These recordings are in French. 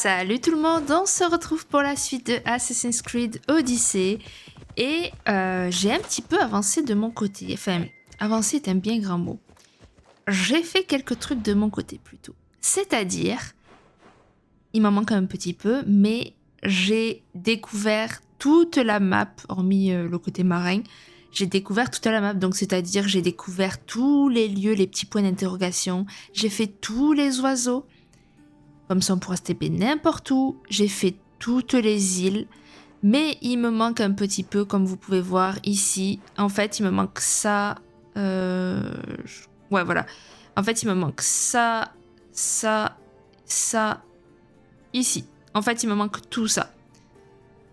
Salut tout le monde, on se retrouve pour la suite de Assassin's Creed Odyssey et j'ai un petit peu avancé de mon côté, enfin avancé est un bien grand mot. J'ai fait quelques trucs de mon côté plutôt, c'est-à-dire, il m'en manque un petit peu, mais j'ai découvert toute la map, hormis le côté marin, j'ai découvert toute la map, donc c'est-à-dire j'ai découvert tous les lieux, les petits points d'interrogation, j'ai fait tous les oiseaux. Comme ça, on pourra se TP n'importe où. J'ai fait toutes les îles. Mais il me manque un petit peu, comme vous pouvez voir ici. En fait, il me manque ça. Ouais, voilà. En fait, il me manque ça, ça, ça, ici. En fait, il me manque tout ça.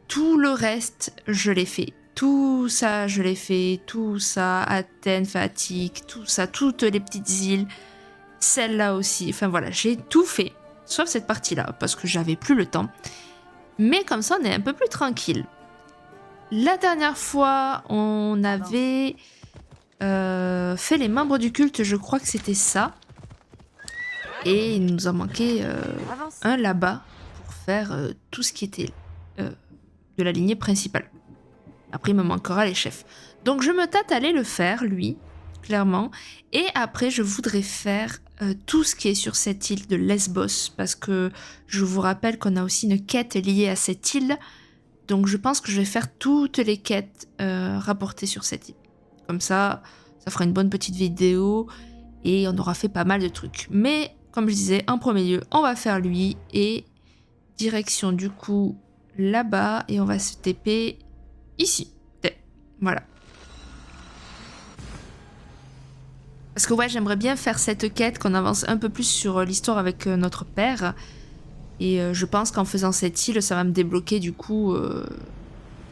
Tout le reste, je l'ai fait. Tout ça, je l'ai fait. Tout ça, Athènes, Fatigue, tout ça, toutes les petites îles. Celle-là aussi. Enfin, voilà, j'ai tout fait. Sauf cette partie-là, parce que j'avais plus le temps. Mais comme ça, on est un peu plus tranquille. La dernière fois, on avait fait les membres du culte, je crois que c'était ça. Et il nous en manquait un là-bas pour faire tout ce qui était de la lignée principale. Après, il me manquera les chefs. Donc, je me tâte à aller le faire, lui, clairement. Et après, je voudrais faire tout ce qui est sur cette île de Lesbos, parce que je vous rappelle qu'on a aussi une quête liée à cette île. Donc, je pense que je vais faire toutes les quêtes rapportées sur cette île. Comme ça fera une bonne petite vidéo et on aura fait pas mal de trucs. Mais, comme je disais, en premier lieu, on va faire lui et direction du coup là-bas et on va se TP ici. Voilà. Parce que ouais, j'aimerais bien faire cette quête, qu'on avance un peu plus sur l'histoire avec notre père. Et je pense qu'en faisant cette île, ça va me débloquer du coup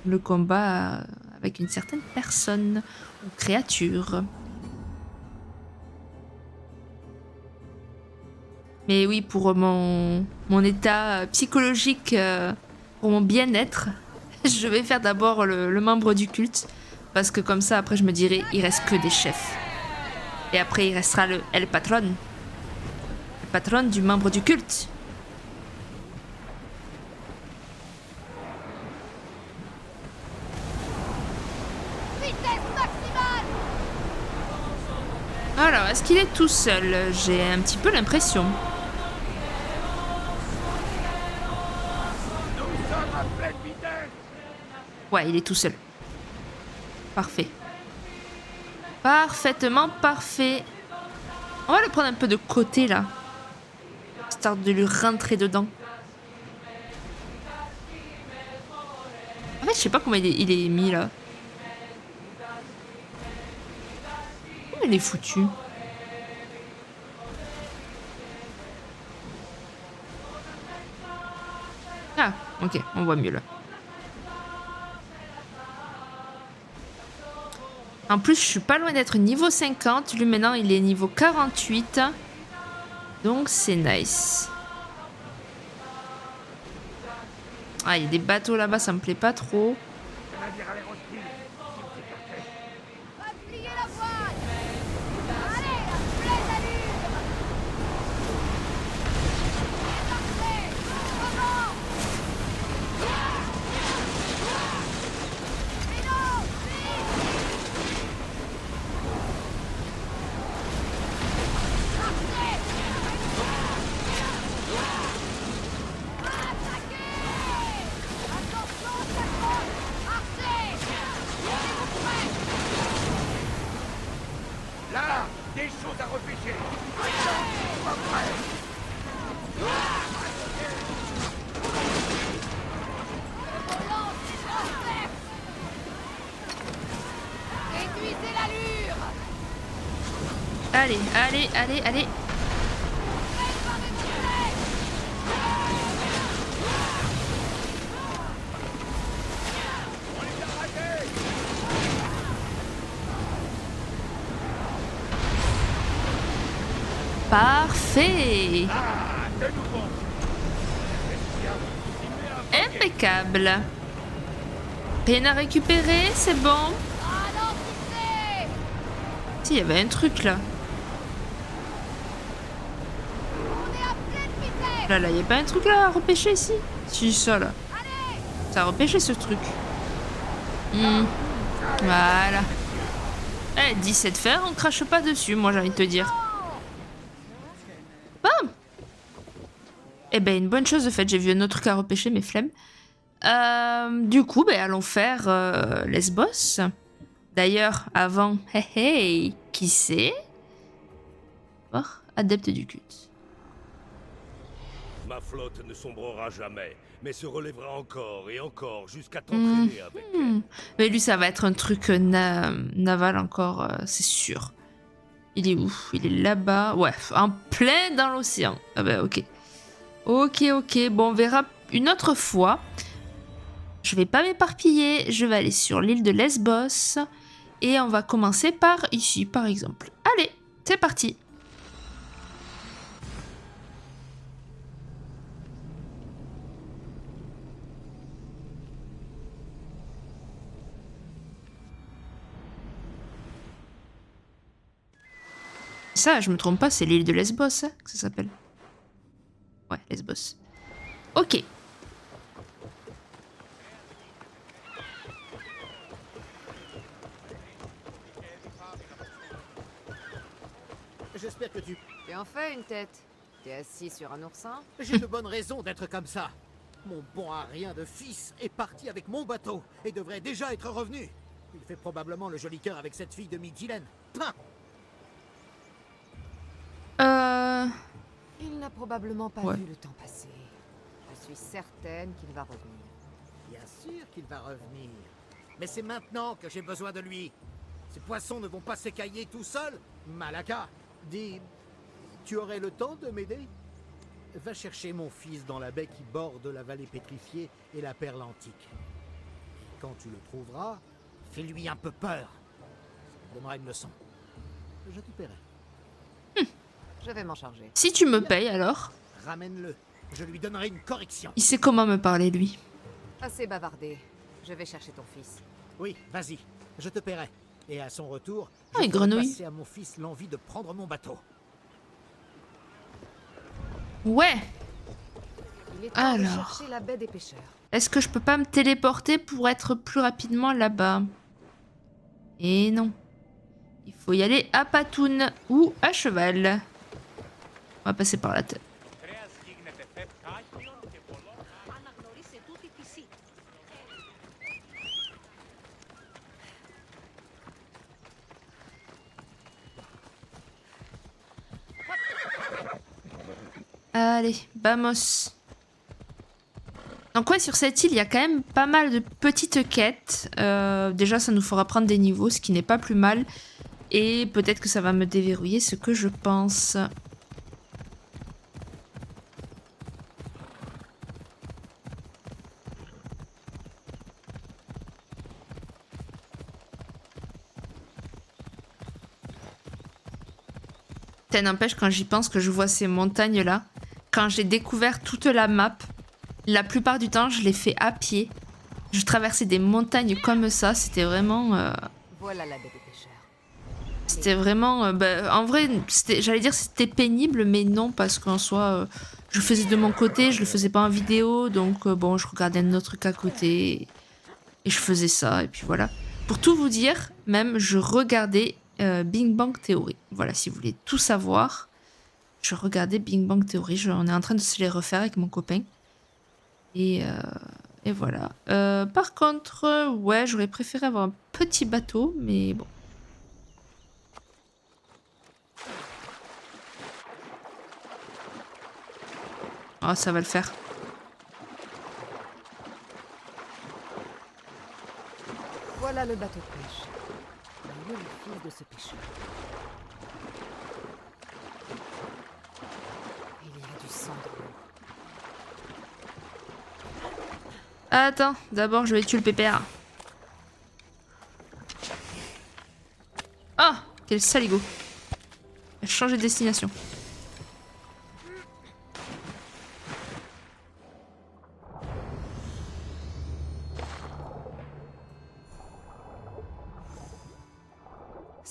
le combat avec une certaine personne ou créature. Mais oui, pour mon état psychologique, pour mon bien-être, je vais faire d'abord le membre du culte. Parce que comme ça, après, je me dirai, il reste que des chefs. Et après, il restera le patron. Le patron du membre du culte. Alors, est-ce qu'il est tout seul? J'ai un petit peu l'impression. Ouais, il est tout seul. Parfait. Parfaitement parfait. On va le prendre un peu de côté, là. Histoire de lui rentrer dedans. En fait, je sais pas comment il est mis, là. Comment il est foutu? Ah, ok, on voit mieux, là. En plus, je suis pas loin d'être niveau 50. Lui, maintenant, il est niveau 48. Donc, c'est nice. Ah, il y a des bateaux là-bas, ça me plaît pas trop. Des choses à repêcher. Réduisez l'allure. Allez, allez, allez, allez. Parfait. Impeccable. Rien à récupérer, c'est bon. Si, il y avait un truc là. On est à pleine vitesse. Là, y a pas un truc là à repêcher ici? Si, ça là. Ça a repêché ce truc. Voilà. Eh, 17 fer, on crache pas dessus, moi j'ai envie de te dire. Bam! Eh ben, une bonne chose de fait, j'ai vu un autre truc à repêcher, mes flemmes. Du coup, ben, allons faire Lesbos. D'ailleurs, avant, qui c'est? Oh, adepte du culte. Ma flotte ne sombrera jamais, mais se relèvera encore et encore jusqu'à t'entraîner avec elle. Mais lui, ça va être un truc naval encore, c'est sûr. Il est où? Il est là-bas. Ouais, en plein dans l'océan. Ah bah ok. Ok. Bon, on verra une autre fois. Je vais pas m'éparpiller. Je vais aller sur l'île de Lesbos. Et on va commencer par ici, par exemple. Allez, c'est parti. Ça, je me trompe pas, c'est l'île de Lesbos, hein, que ça s'appelle. Ouais, Lesbos. Ok. J'espère que tu... Tu en fais une tête. T'es assis sur un oursin? J'ai de bonnes raisons d'être comme ça. Mon bon à rien de fils est parti avec mon bateau et devrait déjà être revenu. Il fait probablement le joli cœur avec cette fille de Mytilène. Plein. Il n'a probablement pas Ouais. vu le temps passer. Je suis certaine qu'il va revenir. Bien sûr qu'il va revenir. Mais c'est maintenant que j'ai besoin de lui. Ces poissons ne vont pas s'écailler tout seuls. Malaka, dis... Tu aurais le temps de m'aider? Va chercher mon fils dans la baie qui borde la vallée pétrifiée et la perle antique. Quand tu le trouveras, fais-lui un peu peur. Ça me donnera une leçon. Je t'y paierai. Je vais m'en charger. Si tu me payes alors. Ramène-le. Je lui donnerai une correction. Il sait comment me parler, lui. Assez bavardé. Je vais chercher ton fils. Oui, vas-y. Je te paierai. Et à son retour, Ah, je et ferai grenouille. passer à mon fils l'envie de prendre mon bateau. Ouais. Il est temps de Alors. chercher la baie des pêcheurs. Est-ce que je peux pas me téléporter pour être plus rapidement là-bas? Et non. Il faut y aller à Patoun ou à cheval. On va passer par la tête. Allez, vamos. Donc ouais, sur cette île, il y a quand même pas mal de petites quêtes. Déjà, ça nous fera prendre des niveaux, ce qui n'est pas plus mal. Et peut-être que ça va me déverrouiller ce que je pense. Ça n'empêche, quand j'y pense, que je vois ces montagnes-là, quand j'ai découvert toute la map, la plupart du temps, je l'ai fait à pied. Je traversais des montagnes comme ça, c'était vraiment... Voilà la baie des pêcheurs. C'était vraiment... bah, en vrai, j'allais dire c'était pénible, mais non, parce qu'en soi, je faisais de mon côté, je le faisais pas en vidéo, donc bon, je regardais un autre truc à côté, et je faisais ça, et puis voilà. Pour tout vous dire, même, je regardais Big Bang Theory. Voilà, si vous voulez tout savoir, je regardais Big Bang Theory, on est en train de se les refaire avec mon copain. Et voilà. Par contre, ouais, j'aurais préféré avoir un petit bateau, mais bon. Oh, ça va le faire. Voilà le bateau de pêche. Il est le fils de ce pêcheur. Il y a du sang dans l'eau. Attends, d'abord je vais tuer le pépère. Ah, quel saligo. Il a changé de destination.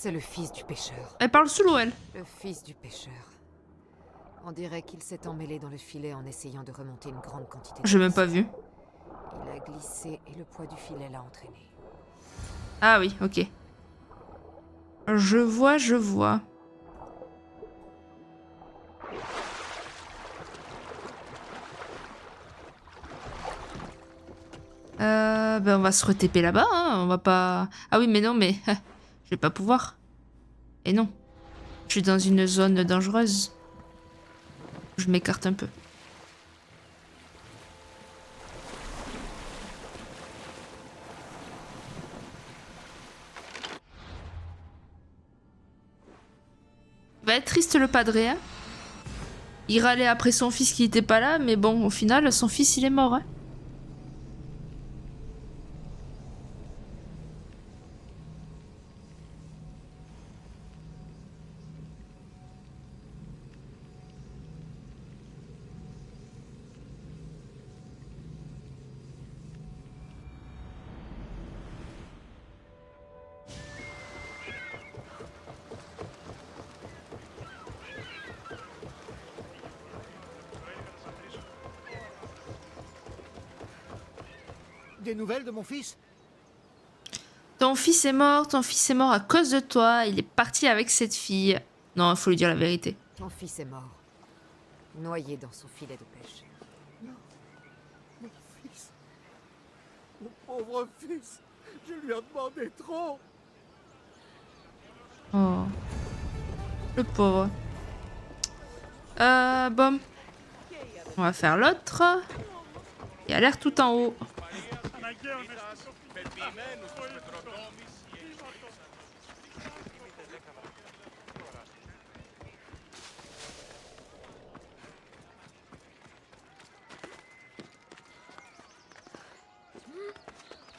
C'est le fils du pêcheur. Elle parle sous l'eau, elle. Le fils du pêcheur. On dirait qu'il s'est emmêlé dans le filet en essayant de remonter une grande quantité. J'ai même pas vu. Il a glissé et le poids du filet l'a entraîné. Ah oui, ok. Je vois, je vois. Ben on va se re-TP là-bas, hein. On va pas... Ah oui, mais non, mais... je vais pas pouvoir. Et non. Je suis dans une zone dangereuse. Je m'écarte un peu. Va être triste le padre, hein. Il râlait après son fils qui était pas là, mais bon, au final, son fils, il est mort, hein. Des nouvelles de mon fils? Ton fils est mort à cause de toi, il est parti avec cette fille. Non, il faut lui dire la vérité. Ton fils est mort. Noyé dans son filet de pêche. Mon fils. Mon pauvre fils. Je lui ai demandé trop. Oh. Le pauvre. Bon. On va faire l'autre. Il a l'air tout en haut.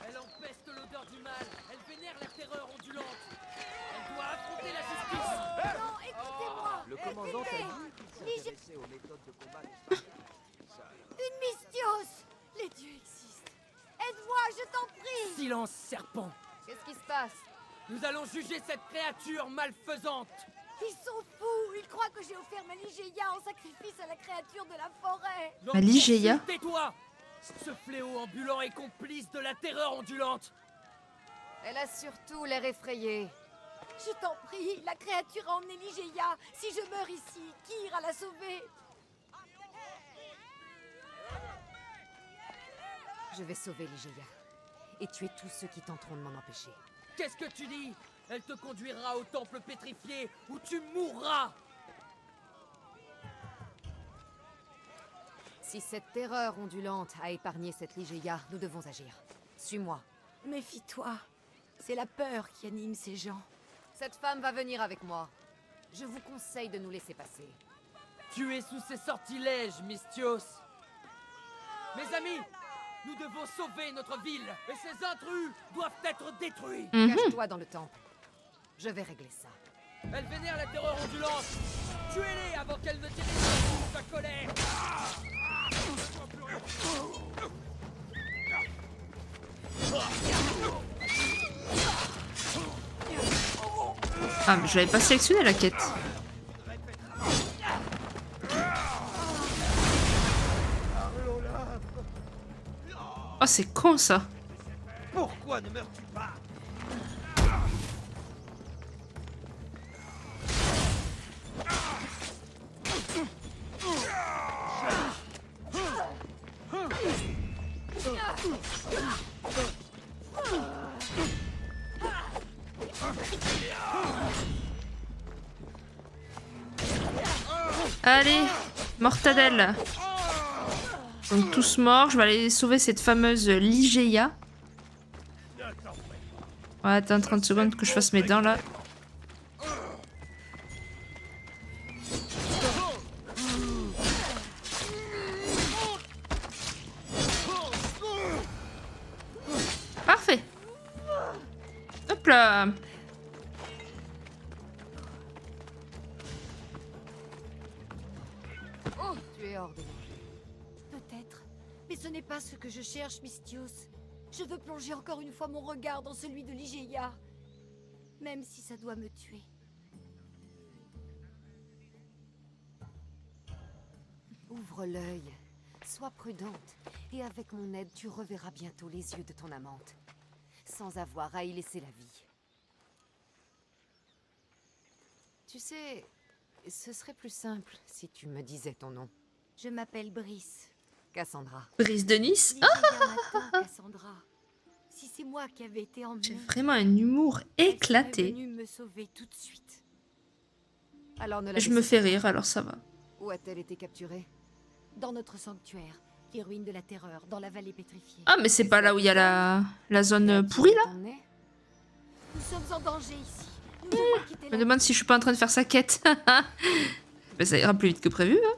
Elle empeste l'odeur du mal. Elle vénère la terreur ondulante. Elle doit affronter la justice. Non, écoutez-moi. Le commandant a dit qu'il s'intéressait aux méthodes de combat des Une mystios. Les dieux existent. Aide-moi, je t'en prie. Silence, serpent. Qu'est-ce qui se passe? Nous allons juger cette créature malfaisante. Ils sont fous. Ils croient que j'ai offert ma Ligéia en sacrifice à la créature de la forêt. Ma Ligéia. Tais-toi. Ce fléau ambulant est complice de la terreur ondulante. Elle a surtout l'air effrayée. Je t'en prie, la créature a emmené Ligéia. Si je meurs ici, qui ira la sauver? Je vais sauver Ligéia. Et tuer tous ceux qui tenteront de m'en empêcher. Qu'est-ce que tu dis? Elle te conduira au temple pétrifié où tu mourras. Si cette terreur ondulante a épargné cette Ligéia, nous devons agir. Suis-moi. Méfie-toi. C'est la peur qui anime ces gens. Cette femme va venir avec moi. Je vous conseille de nous laisser passer. Tu es sous ses sortilèges, Mystios. Mes amis, nous devons sauver notre ville. Et ces intrus doivent être détruits. Cache-toi dans le temple. Je vais régler ça. Elle vénère la terreur ondulante. Tuez-les avant qu'elle ne dirige toute sa colère. Ah, mais je l'avais pas sélectionné la quête. Oh, c'est con ça. Pourquoi ne meurs-tu pas? Allez, mortadelle. Donc tous morts, je vais aller sauver cette fameuse Ligéia. Ouais, attends 30 secondes que je fasse mes dents là. Parfait. Hop là. Oh, tu es hors de danger. Peut-être. Mais ce n'est pas ce que je cherche, Mystios. Je veux plonger encore une fois mon regard dans celui de Ligéia. Même si ça doit me tuer. Ouvre l'œil, sois prudente, et avec mon aide, tu reverras bientôt les yeux de ton amante, sans avoir à y laisser la vie. Tu sais, ce serait plus simple si tu me disais ton nom. Je m'appelle Brice. Cassandra. Brise de Nice. Ah, Ligeia m'attend, Cassandra. Si c'est moi qui avais été j'ai emmenée, vraiment un humour elle serait éclaté. venue me sauver tout de suite. Alors ne la Je me laisse fais pas. rire, alors ça va. Où a-t-elle été capturée? Dans notre sanctuaire, les ruines de la terreur, dans la vallée pétrifiée. Ah, mais c'est pas là où il y a la zone pourrie, là? Ton nez? Nous sommes en danger ici. Nous devons quitter Je la me demande si je suis pas en train de faire sa quête. Mais ça ira plus vite que prévu, hein.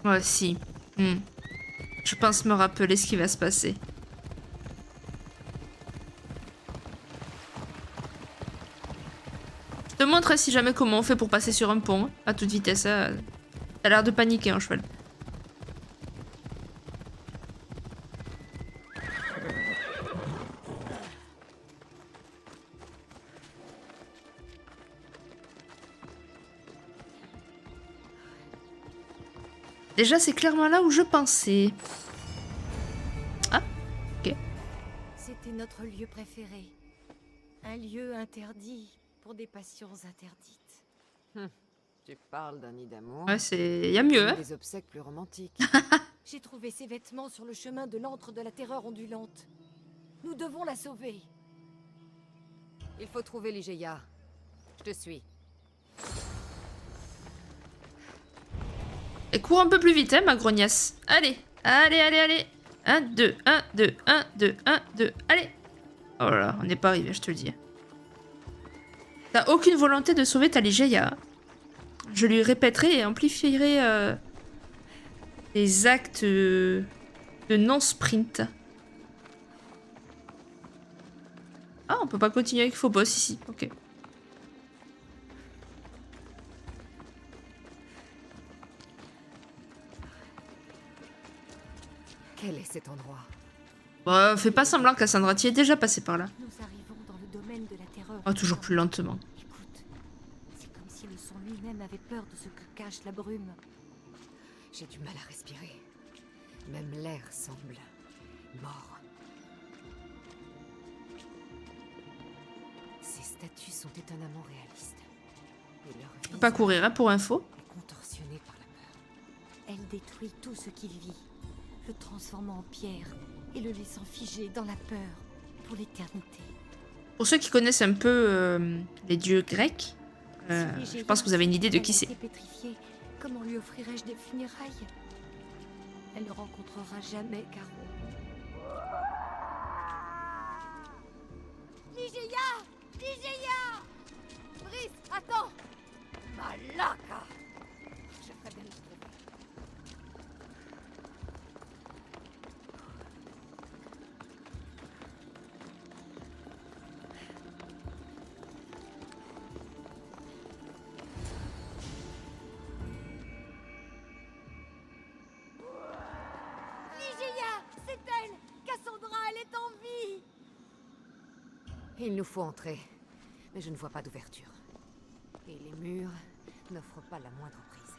Ouais, si. Je pense me rappeler ce qui va se passer. Je te montre si jamais comment on fait pour passer sur un pont, hein, à toute vitesse. T'as l'air de paniquer, hein, cheval. Déjà, c'est clairement là où je pensais. Ah, ok. C'était notre lieu préféré. Un lieu interdit pour des passions interdites. Tu parles d'un nid d'amour. Ouais, c'est... Y a mieux, hein. Des obsèques plus romantiques. J'ai trouvé ses vêtements sur le chemin de l'antre de la terreur ondulante. Nous devons la sauver. Il faut trouver Ligeia. Je te suis. Et cours un peu plus vite, hein, ma grognasse. Allez, allez, allez, allez. 1, 2, 1, 2, 1, 2, 1, 2, allez. Oh là là, on n'est pas arrivé, je te le dis. T'as aucune volonté de sauver ta Ligeia. Je lui répéterai et amplifierai les actes de non-sprint. Ah, on peut pas continuer avec Phobos ici, ok. Quel est cet endroit? Bon, fais pas semblant, Cassandra, tu es déjà passé par là. Nous arrivons dans le domaine de la terreur. Oh, toujours plus lentement. Écoute, c'est comme si le son lui-même avait peur de ce que cache la brume. J'ai du mal à respirer. Même l'air semble mort. Ces statues sont étonnamment réalistes. Et leur Je peux pas courir, hein, pour info. est contorsionné par la peur. Elle détruit tout ce qu'il vit, le transformant en pierre et le laissant figé dans la peur pour l'éternité. Pour ceux qui connaissent un peu les dieux grecs, je pense que vous avez une idée de qui c'est. Pétrifiée, comment lui offrirais-je des funérailles? Elle ne rencontrera jamais Caro. Ligeia! Ligeia! Brice, attends! Malaka! Je ferais bien de le trouver. Ligeia! C'est elle! Cassandra, elle est en vie! Il nous faut entrer, mais je ne vois pas d'ouverture. Et les murs n'offrent pas la moindre prise.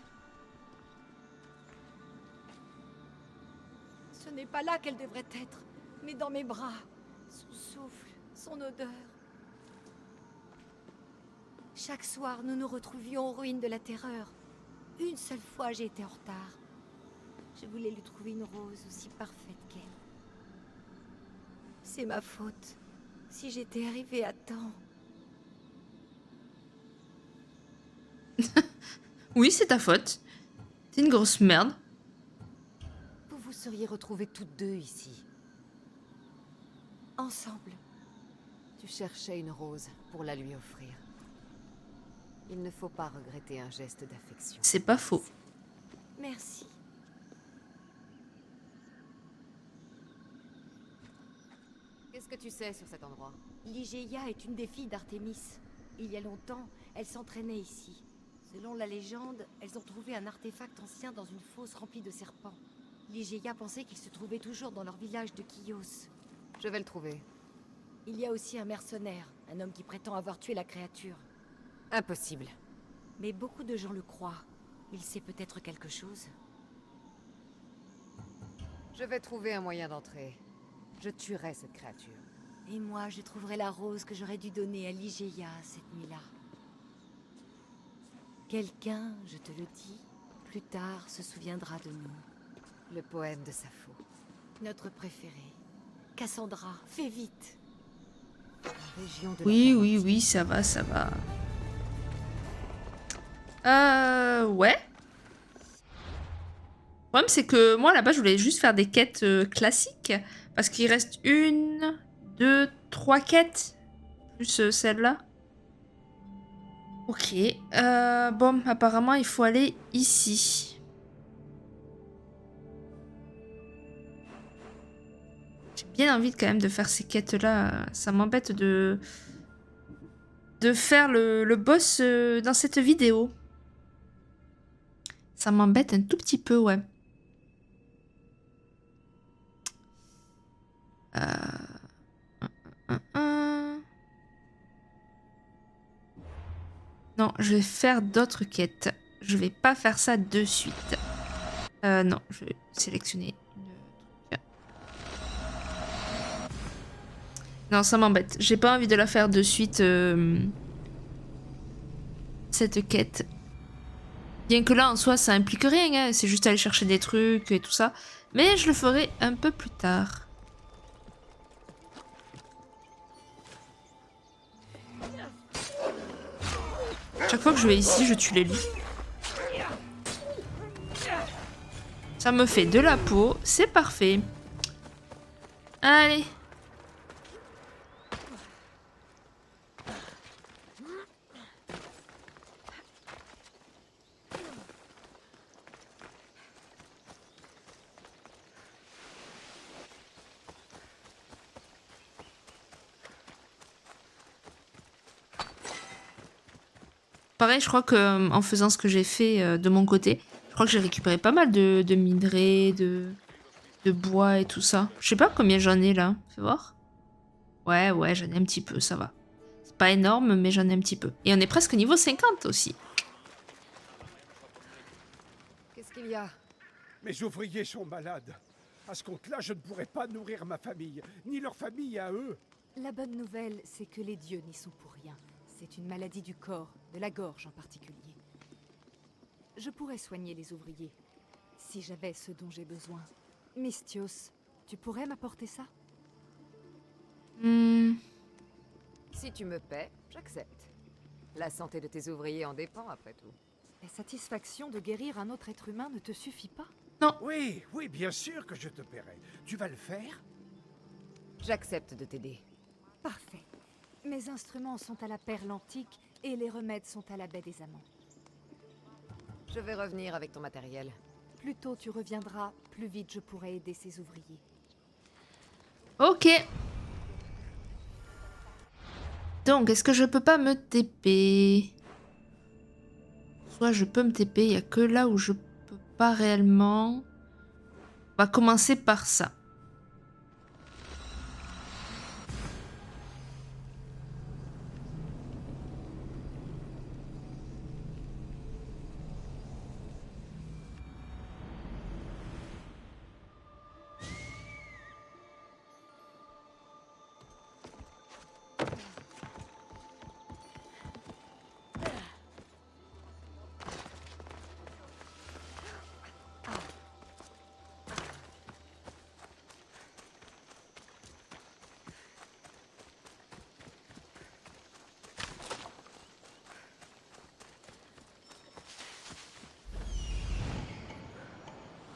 Ce n'est pas là qu'elle devrait être, mais dans mes bras. Son souffle, son odeur. Chaque soir, nous nous retrouvions aux ruines de la terreur. Une seule fois, j'ai été en retard. Je voulais lui trouver une rose aussi parfaite qu'elle. C'est ma faute. Si j'étais arrivée à temps. Oui, c'est ta faute. T'es une grosse merde. Vous vous seriez retrouvées toutes deux ici. Ensemble. Tu cherchais une rose pour la lui offrir. Il ne faut pas regretter un geste d'affection. C'est pas faux. Merci. Qu'est-ce que tu sais sur cet endroit? Ligeia est une des filles d'Artémis. Il y a longtemps, elle s'entraînait ici. Selon la légende, elles ont trouvé un artefact ancien dans une fosse remplie de serpents. Ligeia pensait qu'il se trouvait toujours dans leur village de Chios. Je vais le trouver. Il y a aussi un mercenaire, un homme qui prétend avoir tué la créature. Impossible. Mais beaucoup de gens le croient. Il sait peut-être quelque chose. Je vais trouver un moyen d'entrer. Je tuerai cette créature. Et moi, je trouverai la rose que j'aurais dû donner à Ligeia cette nuit-là. Quelqu'un, je te le dis, plus tard se souviendra de nous. Le poème de Sappho. Notre préféré. Cassandra, fais vite. La région de Oui, la oui, oui, ça va, ça va. Ouais. Le problème, c'est que moi, là-bas, je voulais juste faire des quêtes classiques. Parce qu'il reste 1, 2, 3 quêtes. Plus celle-là. Ok. Bon, apparemment, il faut aller ici. J'ai bien envie quand même de faire ces quêtes-là. Ça m'embête de faire le boss dans cette vidéo. Ça m'embête un tout petit peu, ouais. Non, je vais faire d'autres quêtes. Je vais pas faire ça de suite. Non, je vais sélectionner une truc. Non, ça m'embête. J'ai pas envie de la faire de suite. Cette quête. Bien que là, en soi, ça implique rien. Hein. C'est juste aller chercher des trucs et tout ça. Mais je le ferai un peu plus tard. Chaque fois que je vais ici, je tue les loups. Ça me fait de la peau, c'est parfait. Allez. Pareil, je crois que en faisant ce que j'ai fait de mon côté, je crois que j'ai récupéré pas mal de minerais, de bois et tout ça. Je sais pas combien j'en ai là. Fais voir. Ouais, j'en ai un petit peu, ça va. C'est pas énorme, mais j'en ai un petit peu. Et on est presque niveau 50 aussi. Qu'est-ce qu'il y a? Mes ouvriers sont malades. À ce compte-là, je ne pourrai pas nourrir ma famille, ni leur famille à eux. La bonne nouvelle, c'est que les dieux n'y sont pour rien. C'est une maladie du corps, de la gorge en particulier. Je pourrais soigner les ouvriers, si j'avais ce dont j'ai besoin. Misthios, tu pourrais m'apporter ça? Si tu me paies, j'accepte. La santé de tes ouvriers en dépend, après tout. La satisfaction de guérir un autre être humain ne te suffit pas? Oui, bien sûr que je te paierai. Tu vas le faire? J'accepte de t'aider. Parfait. Mes instruments sont à la perle antique et les remèdes sont à la baie des amants. Je vais revenir avec ton matériel. Plus tôt tu reviendras, plus vite je pourrai aider ces ouvriers. Ok. Donc, est-ce que je peux pas me TP? Soit je peux me TP, il n'y a que là où je peux pas réellement. On va commencer par ça.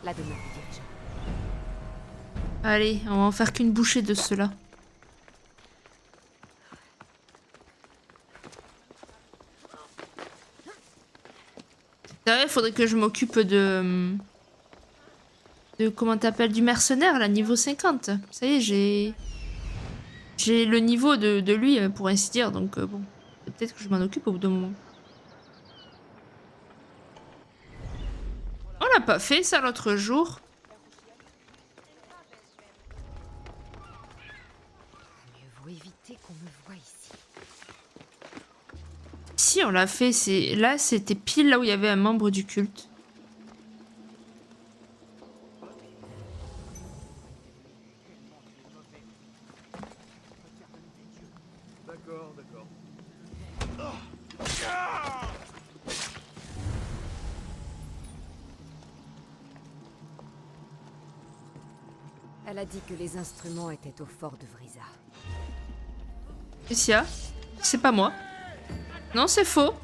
La demeure du dirigeant. Allez, on va en faire qu'une bouchée de cela. Il faudrait que je m'occupe de comment t'appelles, du mercenaire, là, niveau 50. Ça y est, j'ai le niveau de lui, pour ainsi dire, donc bon. Peut-être que je m'en occupe au bout d'un moment. On n'a pas fait ça l'autre jour. Mieux vaut éviter qu'on me voie ici. Si, on l'a fait. Là, c'était pile là où il y avait un membre du culte. D'accord, d'accord. Elle a dit que les instruments étaient au fort de Vrisa. Qu'est-ce qu'il y a? C'est pas moi. Non, c'est faux.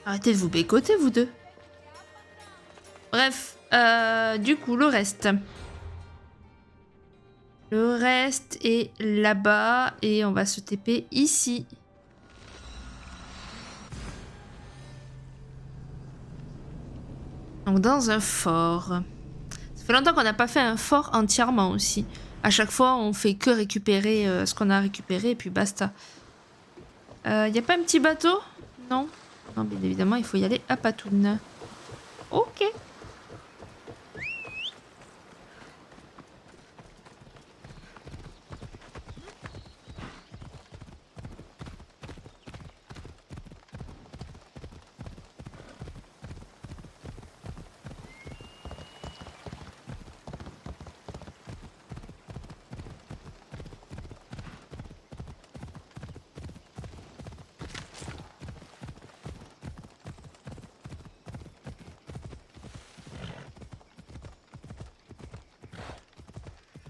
Arrêtez de vous bécoter, vous deux. Bref, du coup, le reste. Le reste est là-bas et on va se TP ici. Donc dans un fort. Ça fait longtemps qu'on n'a pas fait un fort entièrement aussi. À chaque fois, on fait que récupérer ce qu'on a récupéré et puis basta. Y a pas un petit bateau? Non. Non, bien évidemment, il faut y aller à Patoun. Ok.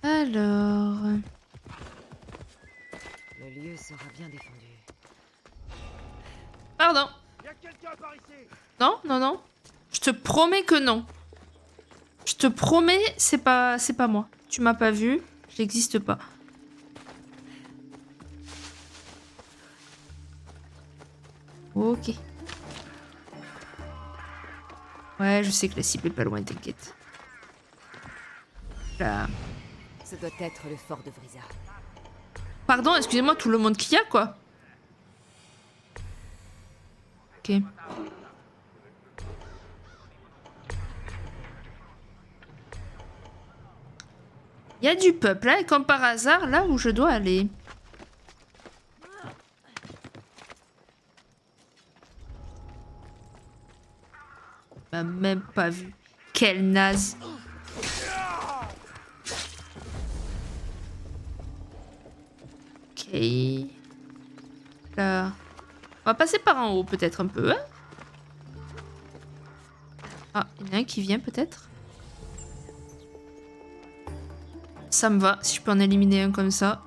Alors... Le lieu sera bien défendu. Pardon. Y a quelqu'un par ici? Non, non, non. Je te promets que non. Je te promets, c'est pas moi. Tu m'as pas vu, j'existe pas. Ok. Ouais, je sais que la cible est pas loin, t'inquiète. Là. Ce doit être le fort de Vrisa. Pardon, excusez-moi, tout le monde qu'il y a, quoi. Ok. Il y a du peuple, hein, et comme par hasard, là où je dois aller. M'a même pas vu. Quel naze. Ok. Là. On va passer par en haut, peut-être un peu, hein. Ah, il y en a un qui vient, peut-être. Ça me va, si je peux en éliminer un comme ça.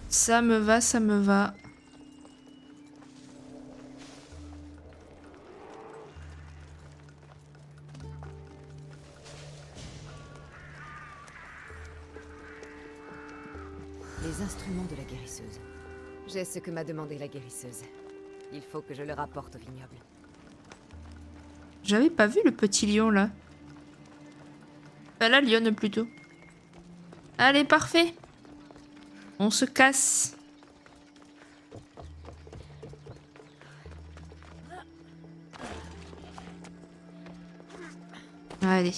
Ça me va, ça me va. Les instruments de la guérisseuse. J'ai ce que m'a demandé la guérisseuse. Il faut que je le rapporte au vignoble. J'avais pas vu le petit lion là. Enfin, la lionne plutôt. Allez, parfait. On se casse. Allez.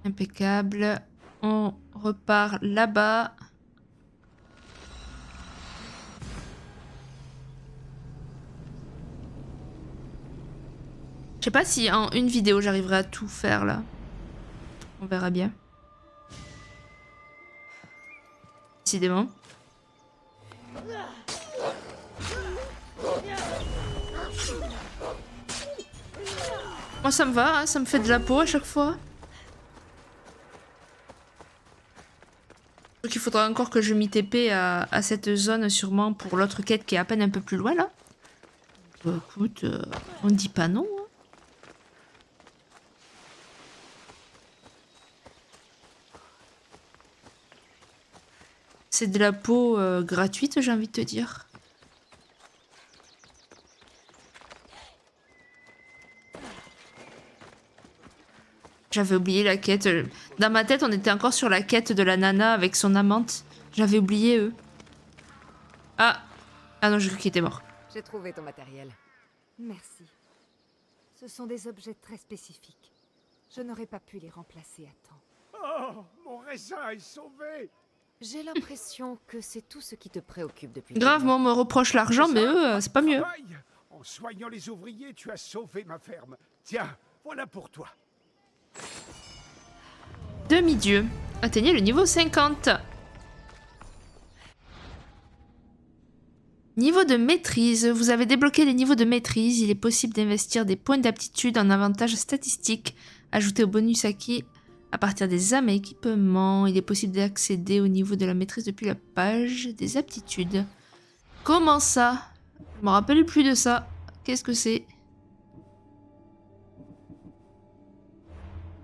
Impeccable. On repart là-bas. Je sais pas si en une vidéo j'arriverai à tout faire là. On verra bien. Décidément. Moi ça me va, hein, ça me fait de la peau à chaque fois. Donc il faudra encore que je m'y TP à cette zone sûrement pour l'autre quête qui est à peine un peu plus loin là. Bah, écoute, on dit pas non. Hein. C'est de la peau gratuite, j'ai envie de te dire. J'avais oublié la quête. Dans ma tête, on était encore sur la quête de la nana avec son amante. J'avais oublié eux. Ah. Ah non, j'ai cru qu'il était mort. J'ai trouvé ton matériel. Merci. Ce sont des objets très spécifiques. Je n'aurais pas pu les remplacer à temps. Oh, mon raisin est sauvé. J'ai l'impression que c'est tout ce qui te préoccupe depuis. Grave, moi on me reproche l'argent, mais eux, c'est pas mieux. Travail. En soignant les ouvriers, tu as sauvé ma ferme. Tiens, voilà pour toi. Demi-dieu. Atteignez le niveau 50. Niveau de maîtrise. Vous avez débloqué les niveaux de maîtrise. Il est possible d'investir des points d'aptitude en avantages statistiques ajoutés au bonus acquis à partir des armes et équipements. Il est possible d'accéder au niveau de la maîtrise depuis la page des aptitudes. Comment ça? Je me rappelle plus de ça. Qu'est-ce que c'est?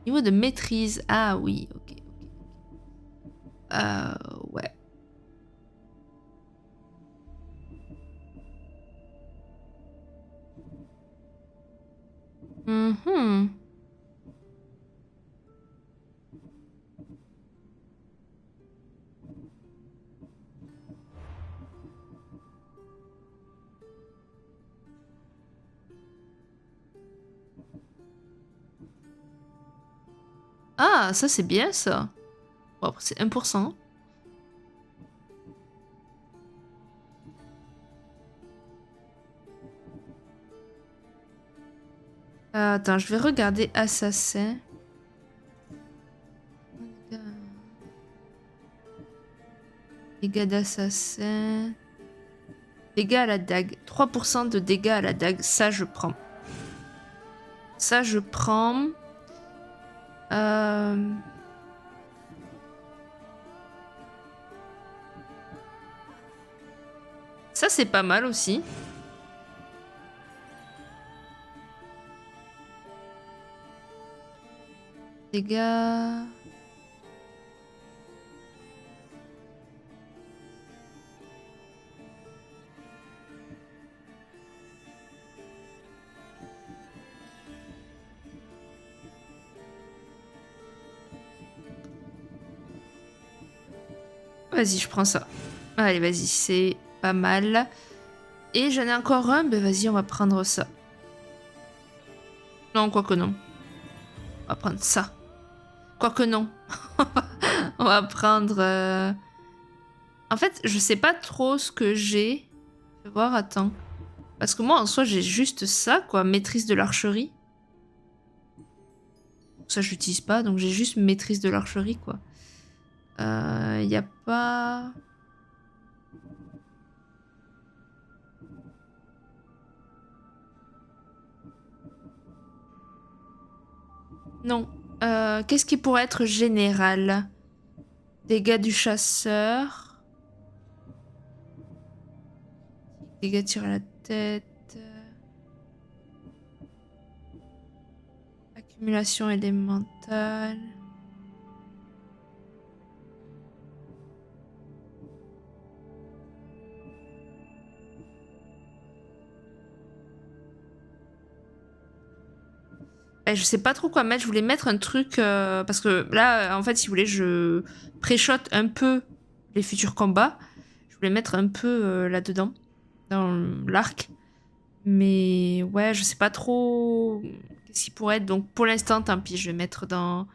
Niveau de maîtrise. Ah oui, ok. Ouais. Mhm. Ah, ça c'est bien ça. Bon, après, c'est 1%. Attends, je vais regarder Assassin. Dégâts d'assassin. Dégâts à la dague. 3% de dégâts à la dague. Ça, je prends. Ça, je prends. Ça, c'est pas mal aussi. Dégâts... Vas-y, je prends ça. Allez, vas-y, c'est pas mal. Et j'en ai encore un, ben vas-y, on va prendre ça. Non, quoique non. On va prendre ça. Quoique non. On va prendre... En fait, je sais pas trop ce que j'ai. Je vais voir, attends. Parce que moi, en soi, j'ai juste ça, quoi. Maîtrise de l'archerie. Ça, je l'utilise pas, donc j'ai juste maîtrise de l'archerie, quoi. Y a pas... Non. Qu'est-ce qui pourrait être général? Dégâts du chasseur. Dégâts tir à la tête. Accumulation élémentale. Je sais pas trop quoi mettre. Je voulais mettre un truc... parce que là, en fait, si vous voulez, je pré-shot un peu les futurs combats. Je voulais mettre un peu là-dedans. Dans l'arc. Mais ouais, je sais pas trop qu'est-ce qui pourrait être. Donc pour l'instant, tant pis, je vais mettre dans...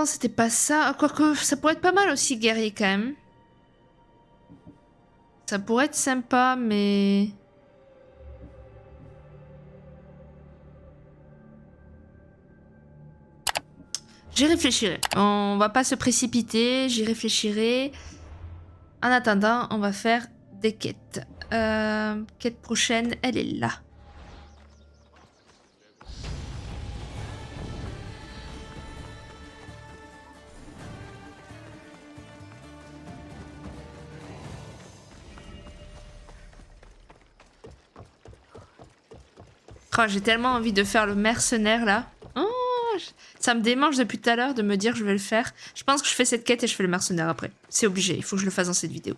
C'était pas ça. Quoique, ça pourrait être pas mal aussi, guerrier, quand même. Ça pourrait être sympa, mais... J'y réfléchirai. On va pas se précipiter, j'y réfléchirai. En attendant, on va faire des quêtes. Quête prochaine, elle est là. Oh, j'ai tellement envie de faire le mercenaire là. Oh, ça me démange depuis tout à l'heure de me dire que je vais le faire. Je pense que je fais cette quête et je fais le mercenaire après. C'est obligé, il faut que je le fasse dans cette vidéo.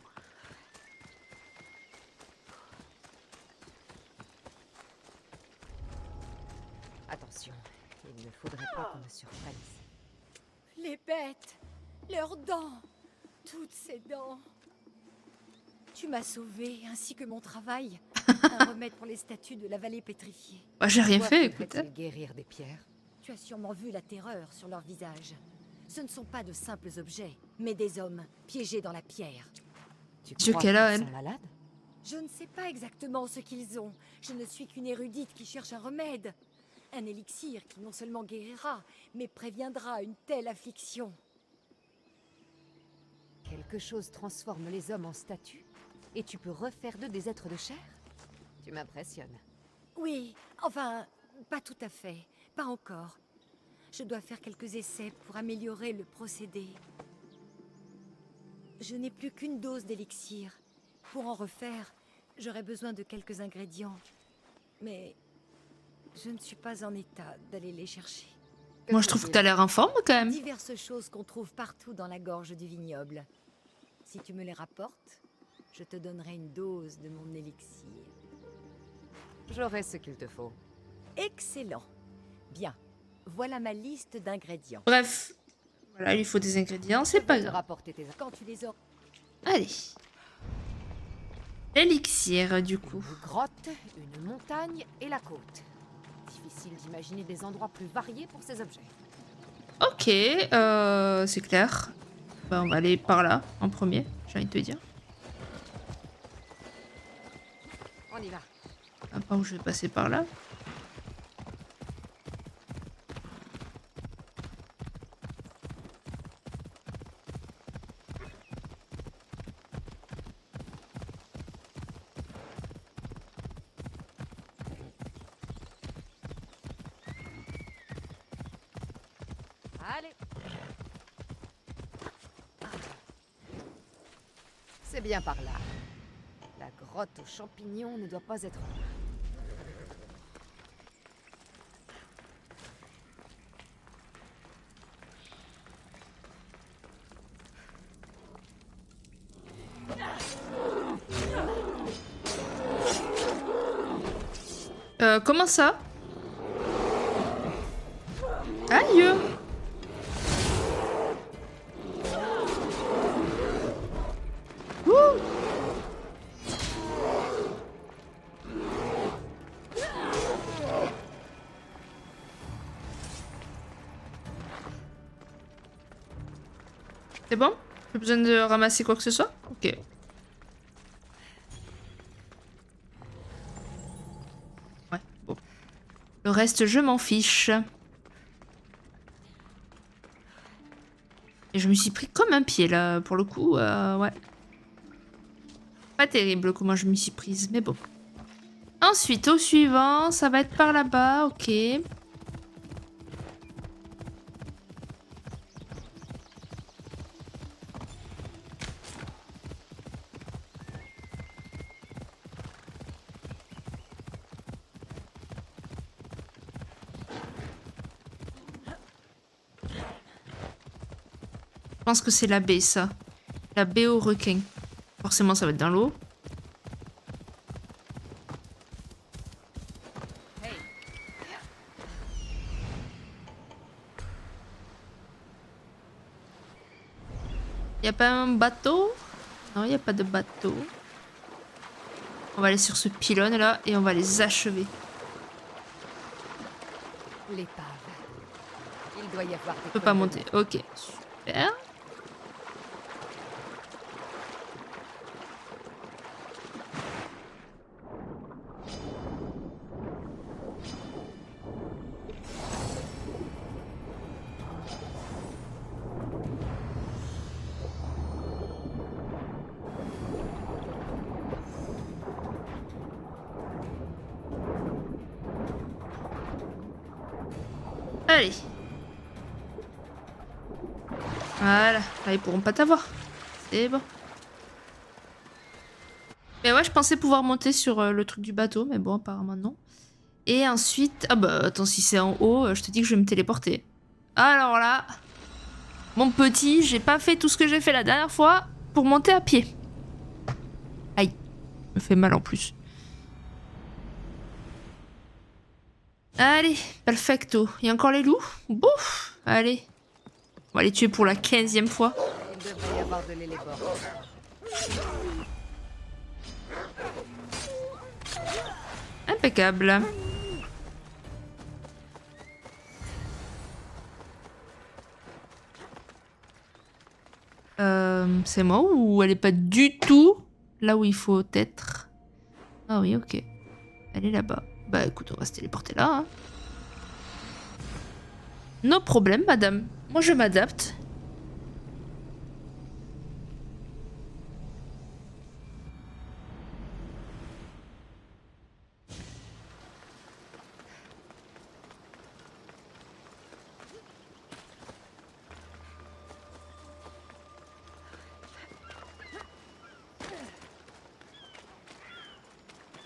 Attention, il Leurs dents. Toutes ces dents. Tu m'as sauvée, ainsi que mon travail. Un remède pour les statues de la vallée pétrifiée. Bah, j'ai rien Quoi fait, pourrait-il écoute. guérir des pierres? Tu as sûrement vu la terreur sur leurs visages. Ce ne sont pas de simples objets, mais des hommes piégés dans la pierre. Tu Dieu crois qu'elle a, qu'ils elle. sont malades? Je ne sais pas exactement ce qu'ils ont. Je ne suis qu'une érudite qui cherche un remède. Un élixir qui non seulement guérira, mais préviendra une telle affliction. Quelque chose transforme les hommes en statues et tu peux refaire d'eux des êtres de chair? Tu m'impressionnes. Oui, enfin, pas tout à fait. Pas encore. Je dois faire quelques essais pour améliorer le procédé. Je n'ai plus qu'une dose d'élixir. Pour en refaire, j'aurais besoin de quelques ingrédients. Mais je ne suis pas en état d'aller les chercher. Moi, je trouve que t'as l'air en forme, quand même. Diverses choses qu'on trouve partout dans la gorge du vignoble. Si tu me les rapportes, je te donnerai une dose de mon élixir. J'aurai ce qu'il te faut. Excellent. Bien. Voilà ma liste d'ingrédients. Bref. Voilà, il faut des ingrédients, c'est pas Je vais te grave. rapporter tes Quand tu les auras, Allez. L'élixir, du coup. une grotte, une montagne et la côte. Difficile d'imaginer des endroits plus variés pour ces objets. Ok, c'est clair. Bah, on va aller par là, en premier, j'ai envie de te dire. On y va. À part où je vais passer par là. Allez. C'est bien par là. La grotte aux champignons ne doit pas être loin. Comment ça? Aïe! Ouh! C'est bon? J'ai besoin de ramasser quoi que ce soit? Ok. Ouais, bon. Le reste, je m'en fiche. Et je me suis pris comme un pied là, pour le coup, ouais. Pas terrible comment je m'y suis prise, mais bon. Ensuite, au suivant, ça va être par là-bas, ok. Je pense que c'est la baie, ça. La baie au requin. Forcément, ça va être dans l'eau. Y a pas un bateau? Non, y a pas de bateau. On va aller sur ce pylône là et on va les achever. L'épave. Il doit y avoir des On peut pas colonnes. monter. Ok, super. Allez. Voilà. Là, ils pourront pas t'avoir. C'est bon. Mais ouais, je pensais pouvoir monter sur le truc du bateau, mais bon, apparemment non. Et ensuite... Ah bah, attends, si c'est en haut, je te dis que je vais me téléporter. Alors là... Mon petit, j'ai pas fait tout ce que j'ai fait la dernière fois pour monter à pied. Aïe. Me fait mal en plus. Allez, perfecto. Il y a encore les loups? Bouf. Allez. On va les tuer pour la 15e fois. Il devrait y avoir de l'élébore. Impeccable. C'est moi ou elle est pas du tout là où il faut être? Ah oui, ok. Elle est là-bas. Bah écoute, on va se téléporter là. Hein. No problème, madame. Moi, je m'adapte.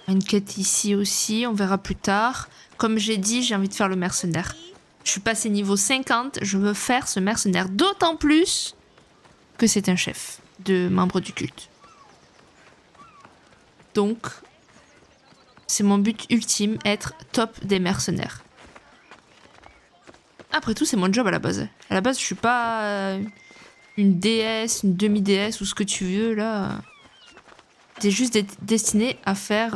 Une quête ici aussi, on verra plus tard. Comme j'ai dit, j'ai envie de faire le mercenaire. Je suis passé niveau 50, je veux faire ce mercenaire. D'autant plus que c'est un chef de membre du culte. Donc, c'est mon but ultime, être top des mercenaires. Après tout, c'est mon job à la base. À la base, je suis pas une déesse, une demi-déesse ou ce que tu veux, là. T'es juste destiné à faire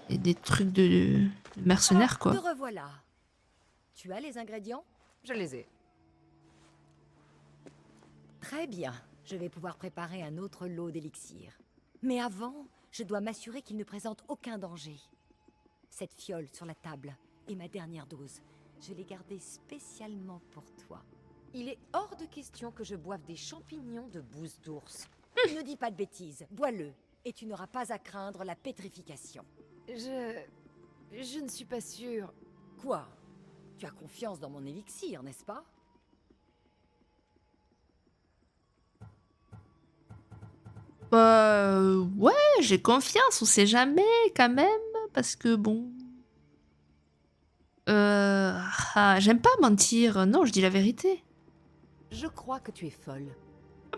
des trucs de mercenaires, quoi. Te revoilà. Tu as les ingrédients? Je les ai. Très bien. Je vais pouvoir préparer un autre lot d'élixir. Mais avant, je dois m'assurer qu'il ne présente aucun danger. Cette fiole sur la table est ma dernière dose. Je l'ai gardée spécialement pour toi. Il est hors de question que je boive des champignons de bouse d'ours. Ne dis pas de bêtises, bois-le, et tu n'auras pas à craindre la pétrification. Je ne suis pas sûre. Quoi? Tu as confiance dans mon élixir, n'est-ce pas? Ouais, j'ai confiance, on sait jamais quand même, parce que bon... j'aime pas mentir, non, je dis la vérité. Je crois que tu es folle.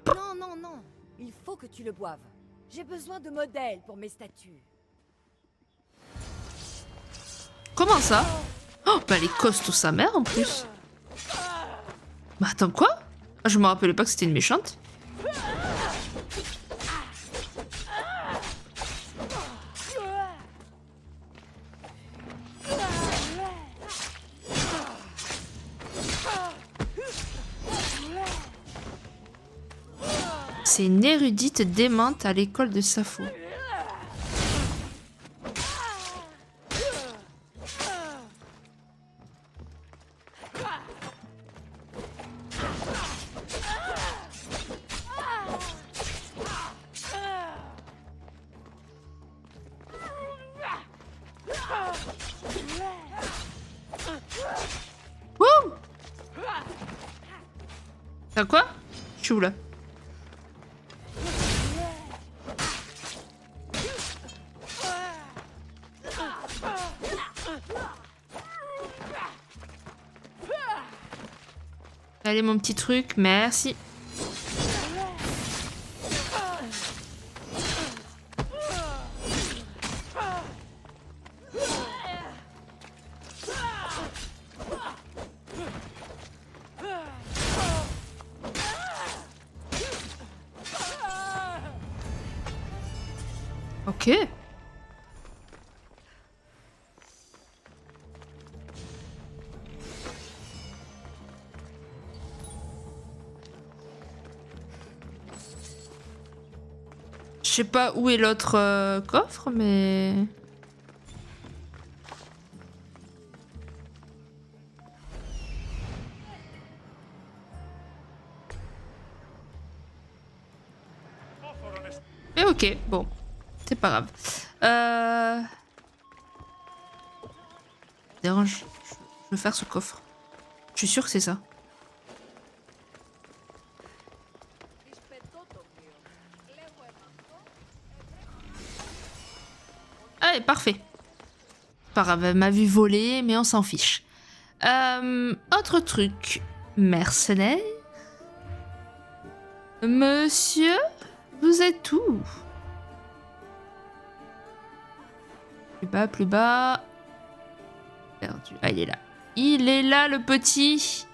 Non, non, non. Il faut que tu le boives. J'ai besoin de modèles pour mes statues. Comment ça? Oh, bah elle est costaud sa mère en plus. Bah attends, quoi? Je me rappelais pas que c'était une méchante. C'est une érudite démente à l'école de Sappho. Wouh! T'as quoi? Je suis où là? Allez mon petit truc, merci. Ok. Je sais pas où est l'autre coffre, mais... Mais ok, bon. C'est pas grave. Dérange. Je veux faire ce coffre. Je suis sûre que c'est ça. Allez, parfait. Pas grave, elle m'a vu voler, mais on s'en fiche. Autre truc. Mercenaire. Monsieur, vous êtes où? Plus bas, plus bas. Perdu. Ah, il est là. Il est là, le petit.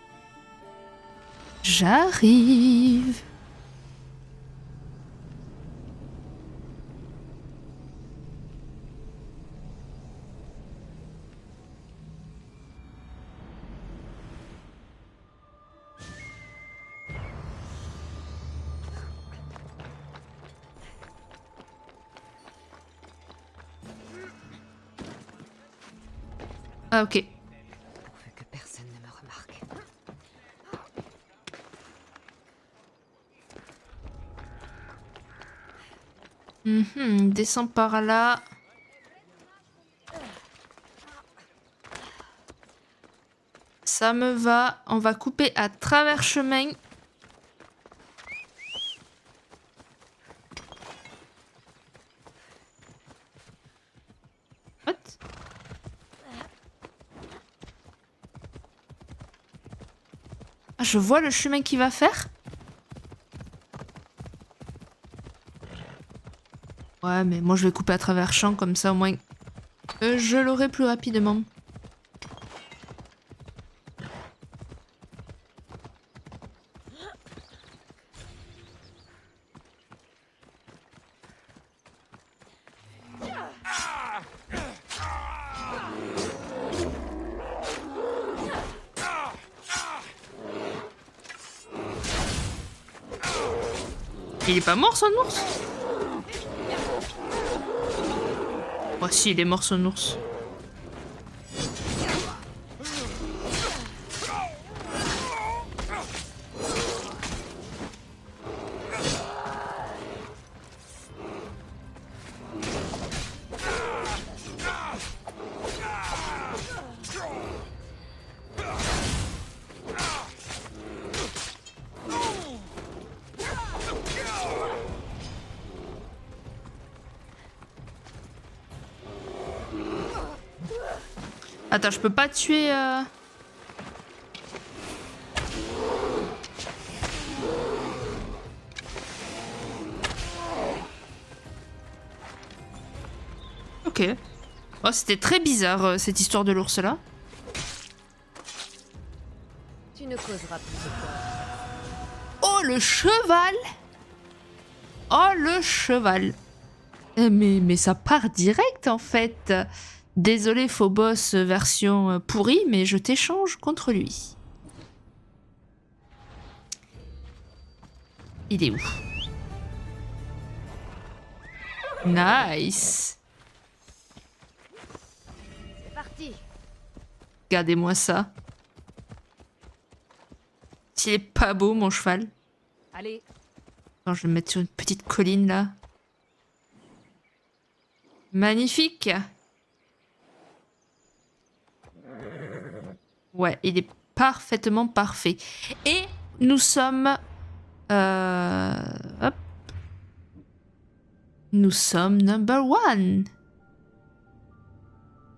J'arrive. Ah, ok. Pourvu que personne ne me remarque. Descends par là. Ça me va. On va couper à travers chemin. What? Ah, je vois le chemin qu'il va faire. Ouais, mais moi je vais couper à travers champ comme ça au moins. Je l'aurai plus rapidement. Il est pas mort son ours? Oh si, il est mort son ours. Attends, je peux pas tuer... Ok. Oh, c'était très bizarre, cette histoire de l'ours là. Tu ne causeras plus de tort. Oh, le cheval! Oh, le cheval! Mais ça part direct en fait. Désolé Phobos version pourrie, mais je t'échange contre lui. Il est où? Nice. C'est parti. Regardez-moi ça. S'il est pas beau mon cheval. Allez. Attends, je vais me mettre sur une petite colline là. Magnifique. Ouais, il est parfaitement parfait. Et nous sommes... hop. Nous sommes number one.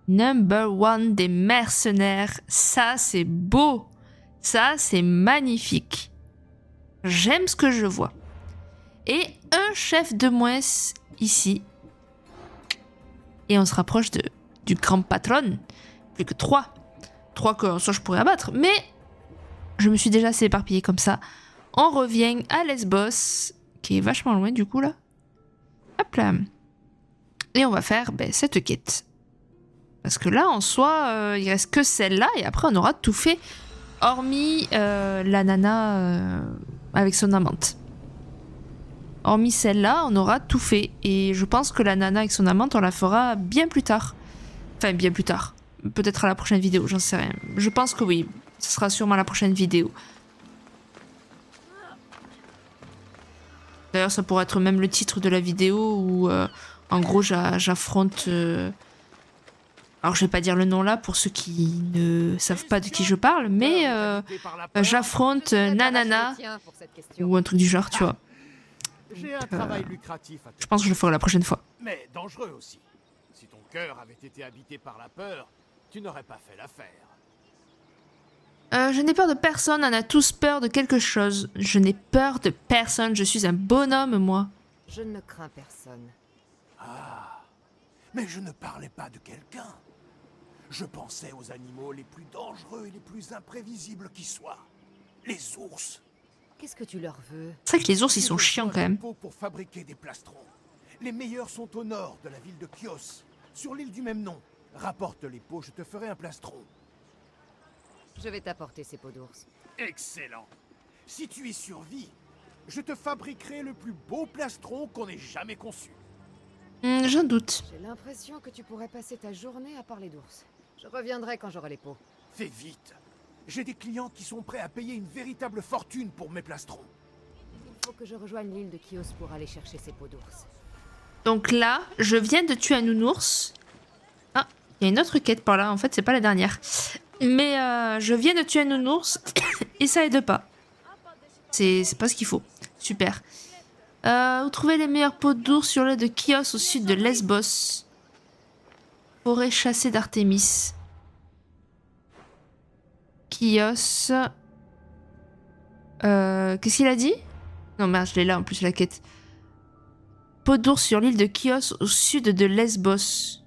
Number one des mercenaires. Ça, c'est beau. Ça, c'est magnifique. J'aime ce que je vois. Et un chef de moins ici. Et on se rapproche du grand patron. Plus que 3. 3 que en soi je pourrais abattre. Mais je me suis déjà assez éparpillée comme ça. On revient à Lesbos. Qui est vachement loin du coup là. Hop là. Et on va faire cette quête. Parce que là en soi il reste que celle-là. Et après on aura tout fait. Hormis la nana avec son amante. Hormis celle-là, on aura tout fait. Et je pense que la nana avec son amante, on la fera bien plus tard. Enfin, bien plus tard. Peut-être à la prochaine vidéo, j'en sais rien. Je pense que oui. Ce sera sûrement la prochaine vidéo. D'ailleurs, ça pourrait être même le titre de la vidéo où, en gros, j'affronte... Alors, je vais pas dire le nom là pour ceux qui ne savent pas de qui je parle, mais j'affronte Nanana ou un truc du genre, tu vois. J'ai un travail lucratif à te Je pense que je le ferai la prochaine fois. mais dangereux aussi. Si ton cœur avait été habité par la peur, tu n'aurais pas fait l'affaire. Je n'ai peur de personne, on a tous peur de quelque chose. Je n'ai peur de personne, je suis un bonhomme, moi. Je ne crains personne. Ah, mais je ne parlais pas de quelqu'un. Je pensais aux animaux les plus dangereux et les plus imprévisibles qui soient. Les ours. Qu'est-ce que tu leur veux? C'est vrai que les ours, ils J'ai sont besoin chiants quand de même. peaux pour fabriquer des plastrons. Les meilleurs sont au nord de la ville de Chios, sur l'île du même nom. Rapporte les peaux, je te ferai un plastron. Je vais t'apporter ces peaux d'ours. Excellent. Si tu y survis, je te fabriquerai le plus beau plastron qu'on ait jamais conçu. J'en doute. J'ai l'impression que tu pourrais passer ta journée à parler d'ours. Je reviendrai quand j'aurai les peaux. Fais vite. J'ai des clients qui sont prêts à payer une véritable fortune pour mes plastrons. Il faut que je rejoigne l'île de Chios pour aller chercher ces peaux d'ours. Donc là, je viens de tuer un nounours. Ah, il y a une autre quête par là. En fait, c'est pas la dernière. Mais je viens de tuer un nounours et ça aide pas. C'est pas ce qu'il faut. Super. Vous trouvez les meilleures peaux d'ours sur l'île de Chios au sud de Lesbos. Forêt chassée d'Artémis. Chios. Qu'est-ce qu'il a dit? Non merde, je l'ai là en plus la quête. Peau d'ours sur l'île de Chios au sud de Lesbos.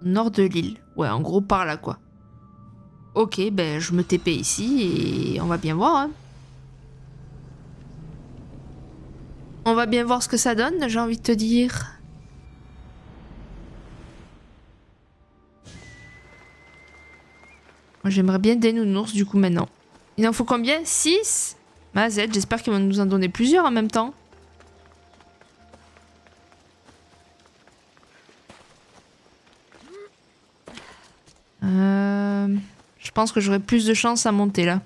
Nord de l'île. Ouais, en gros par là quoi. Ok, ben je me TP ici et on va bien voir. Hein. On va bien voir ce que ça donne, j'ai envie de te dire. Moi j'aimerais bien des nounours du coup maintenant. Il en faut combien? 6? Mazette, j'espère qu'ils vont nous en donner plusieurs en même temps. Je pense que j'aurai plus de chance à monter là.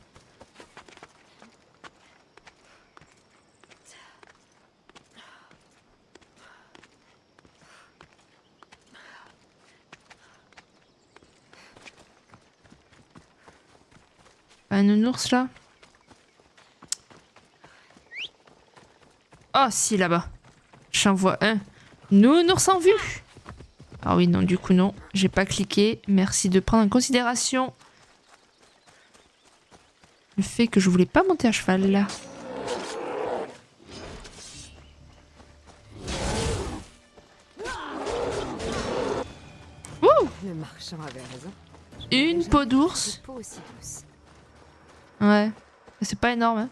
Un nounours là? Oh si là-bas. J'en vois un. Nounours en vue. Ah oui non du coup non. J'ai pas cliqué. Merci de prendre en considération le fait que je voulais pas monter à cheval là. Ouh! Le marchand avait raison. Une peau d'ours. Peau aussi douce. Ouais. C'est pas énorme hein.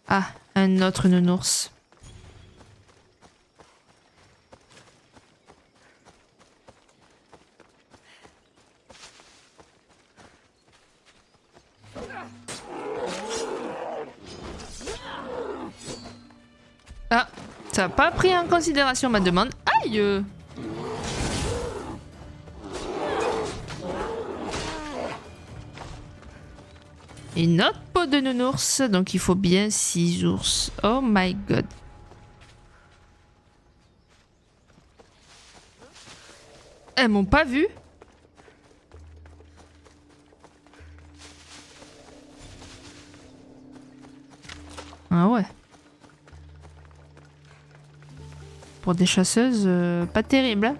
Ah, un autre nounours. Ah, ça n'a pas pris en considération ma demande. Aïe! Une autre peau de nounours, donc il faut bien 6 ours. Oh my god. Elles m'ont pas vu. Ah ouais. Pour des chasseuses, pas terrible, hein,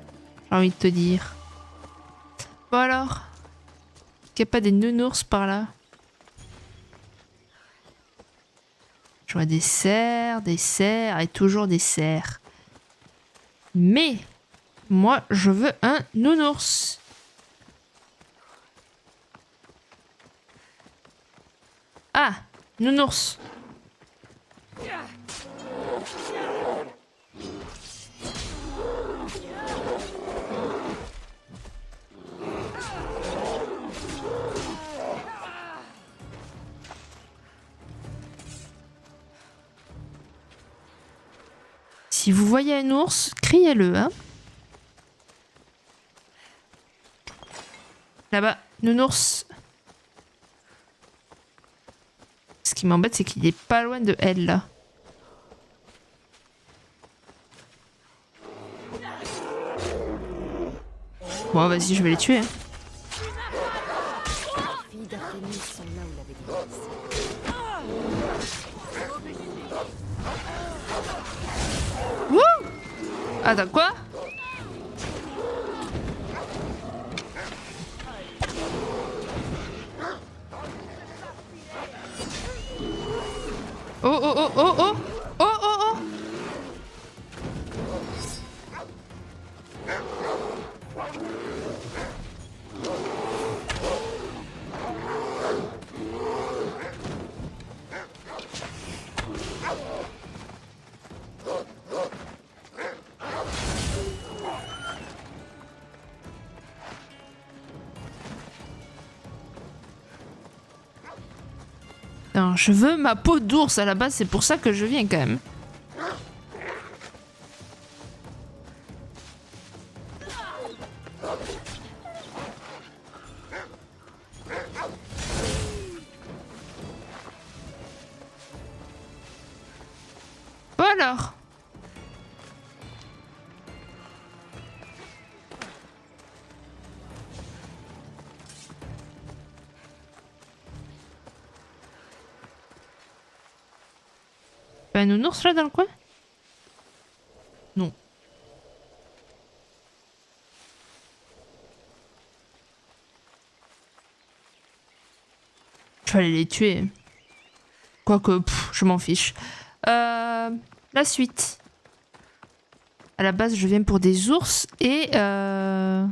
j'ai envie de te dire. Bon alors, est-ce qu'il n'y a pas des nounours par là? Je vois des cerfs et toujours des cerfs. Mais, moi, je veux un nounours. Ah, nounours. Si vous voyez un ours, criez-le, hein. Là-bas, nounours. Ce qui m'embête, c'est qu'il est pas loin de elle, là. Bon, vas-y, je vais les tuer. Hein. Les filles d'Artémis sont là où l'avait dit. Wouh! Attends, quoi? Oh oh oh oh oh. Oh oh oh. Non, je veux ma peau d'ours à la base, c'est pour ça que je viens quand même. Bon alors. Un nounours là dans le coin? Non. Je vais aller les tuer. Quoique, je m'en fiche. La suite. À la base, je viens pour des ours et j'en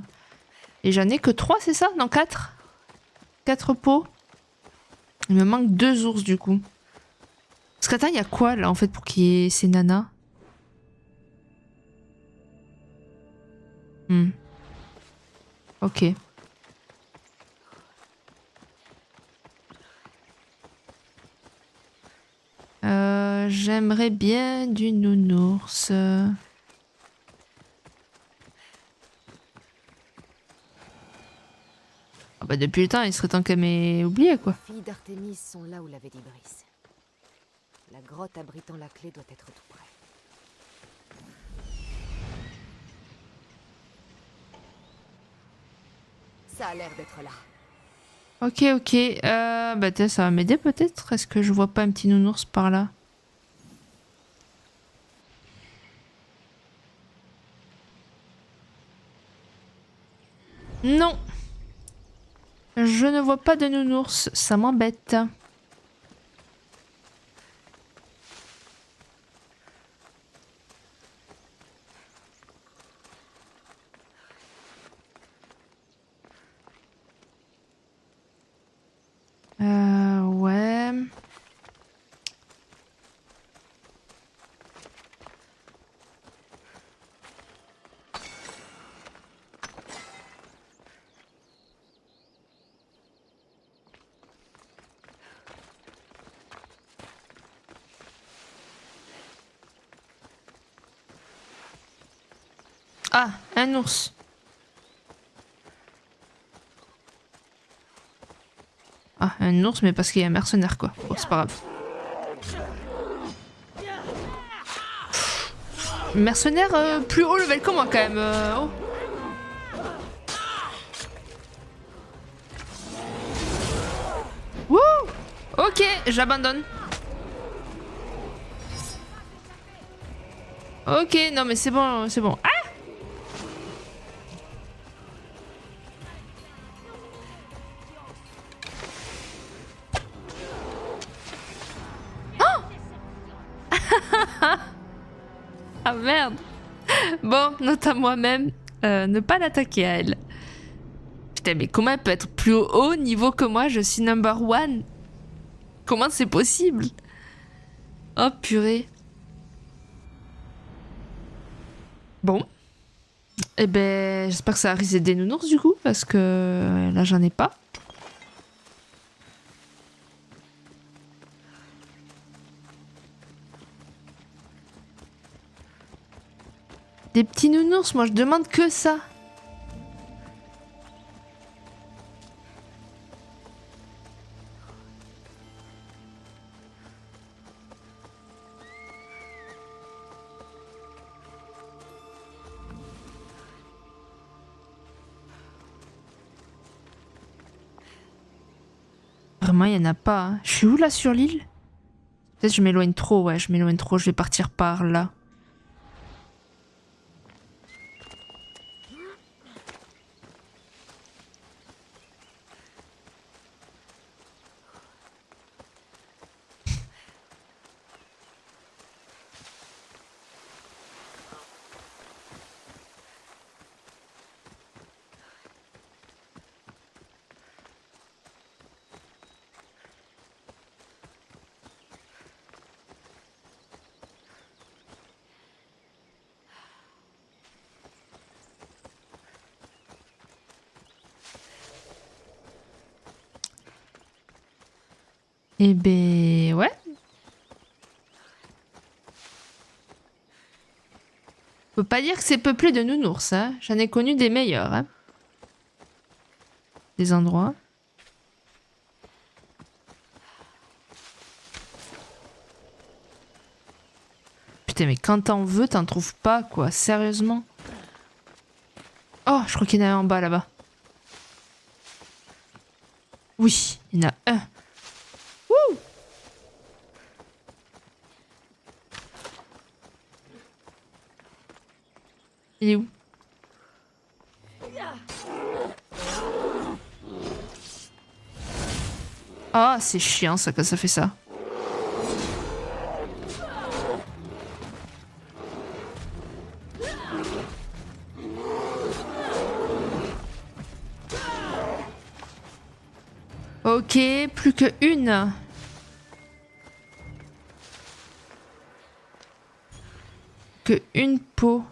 ai que 3, c'est ça? Non, 4. 4 pots. Il me manque 2 ours du coup. Parce qu'attends, il y a quoi là en fait pour qu'il y ait ces nanas? Ok. J'aimerais bien du nounours. Ah bah depuis le temps, il serait temps qu'elle m'ait oublié quoi. Les filles d'Artémis sont là où l'avait dit Brice. La grotte abritant la clé doit être tout près. Ça a l'air d'être là. Ok, ok. Bah tiens, ça va m'aider peut-être. Est-ce que je vois pas un petit nounours par là? Non. Je ne vois pas de nounours. Ça m'embête. Ouais. Ah, un ours. Ah, un ours, mais parce qu'il y a un mercenaire, quoi. Bon, c'est pas grave. Mercenaire plus haut level que moi, quand même. Oh. Wouh! Ok, j'abandonne. Ok, non mais c'est bon, c'est bon. Ah! Ah merde. Bon, note à moi-même, ne pas l'attaquer à elle. Putain, mais comment elle peut être plus haut niveau que moi? Je suis number one. Comment c'est possible? Oh purée. Bon. Eh ben, j'espère que ça a risé des nounours du coup, parce que là j'en ai pas. Des petits nounours, moi je demande que ça. Vraiment, il n'y en a pas. Hein. Je suis où là sur l'île? Peut-être je m'éloigne trop, ouais, je m'éloigne trop, je vais partir par là. Eh ben ouais. Faut pas dire que c'est peuplé de nounours, hein. J'en ai connu des meilleurs, hein. Des endroits. Putain, mais quand t'en veux, t'en trouves pas, quoi. Sérieusement. Oh, je crois qu'il y en a un en bas, là-bas. Oui, il y en a un. Wouh! Il est où? Ah, c'est chiant ça quand ça fait ça. Ok, plus que une. Que une peau.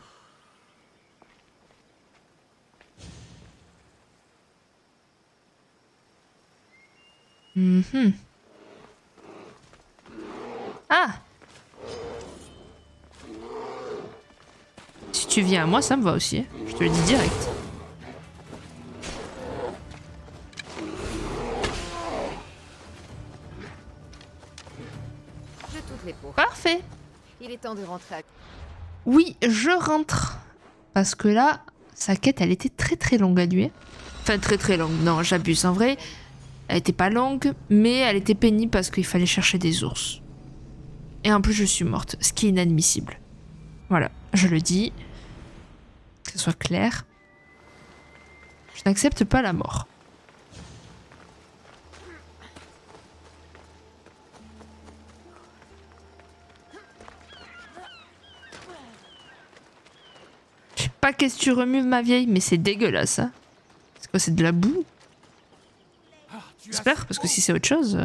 Mhm. Ah! Si tu viens à moi, ça me va aussi. Je te le dis direct. J'ai toutes les peaux. Parfait. Il est temps de rentrer à... Oui, je rentre. Parce que là, sa quête, elle était très très longue à lui. Enfin, très très longue. Non, j'abuse. En vrai, elle était pas longue, mais elle était pénible parce qu'il fallait chercher des ours. Et en plus, je suis morte, ce qui est inadmissible. Voilà, je le dis. Que ce soit clair. Je n'accepte pas la mort. Je sais pas qu'est-ce que tu remues, ma vieille, mais c'est dégueulasse, hein. C'est quoi, c'est de la boue? J'espère, parce que si c'est autre chose...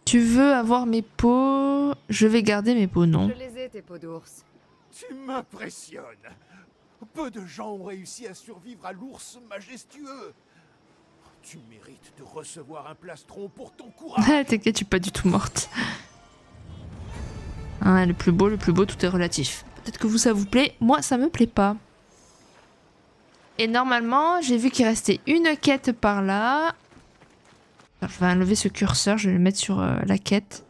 Tu veux avoir mes peaux? Je vais garder mes peaux, non. Je les ai, tes peaux d'ours. Tu m'impressionnes. Peu de gens ont réussi à survivre à l'ours majestueux. Tu mérites de recevoir un plastron pour ton courage. Ah, t'inquiète, je suis pas du tout morte. Ah, le plus beau, tout est relatif. Peut-être que vous, ça vous plaît. Moi, ça me plaît pas. Et normalement, j'ai vu qu'il restait une quête par là. Alors, je vais enlever ce curseur, je vais le mettre sur la quête.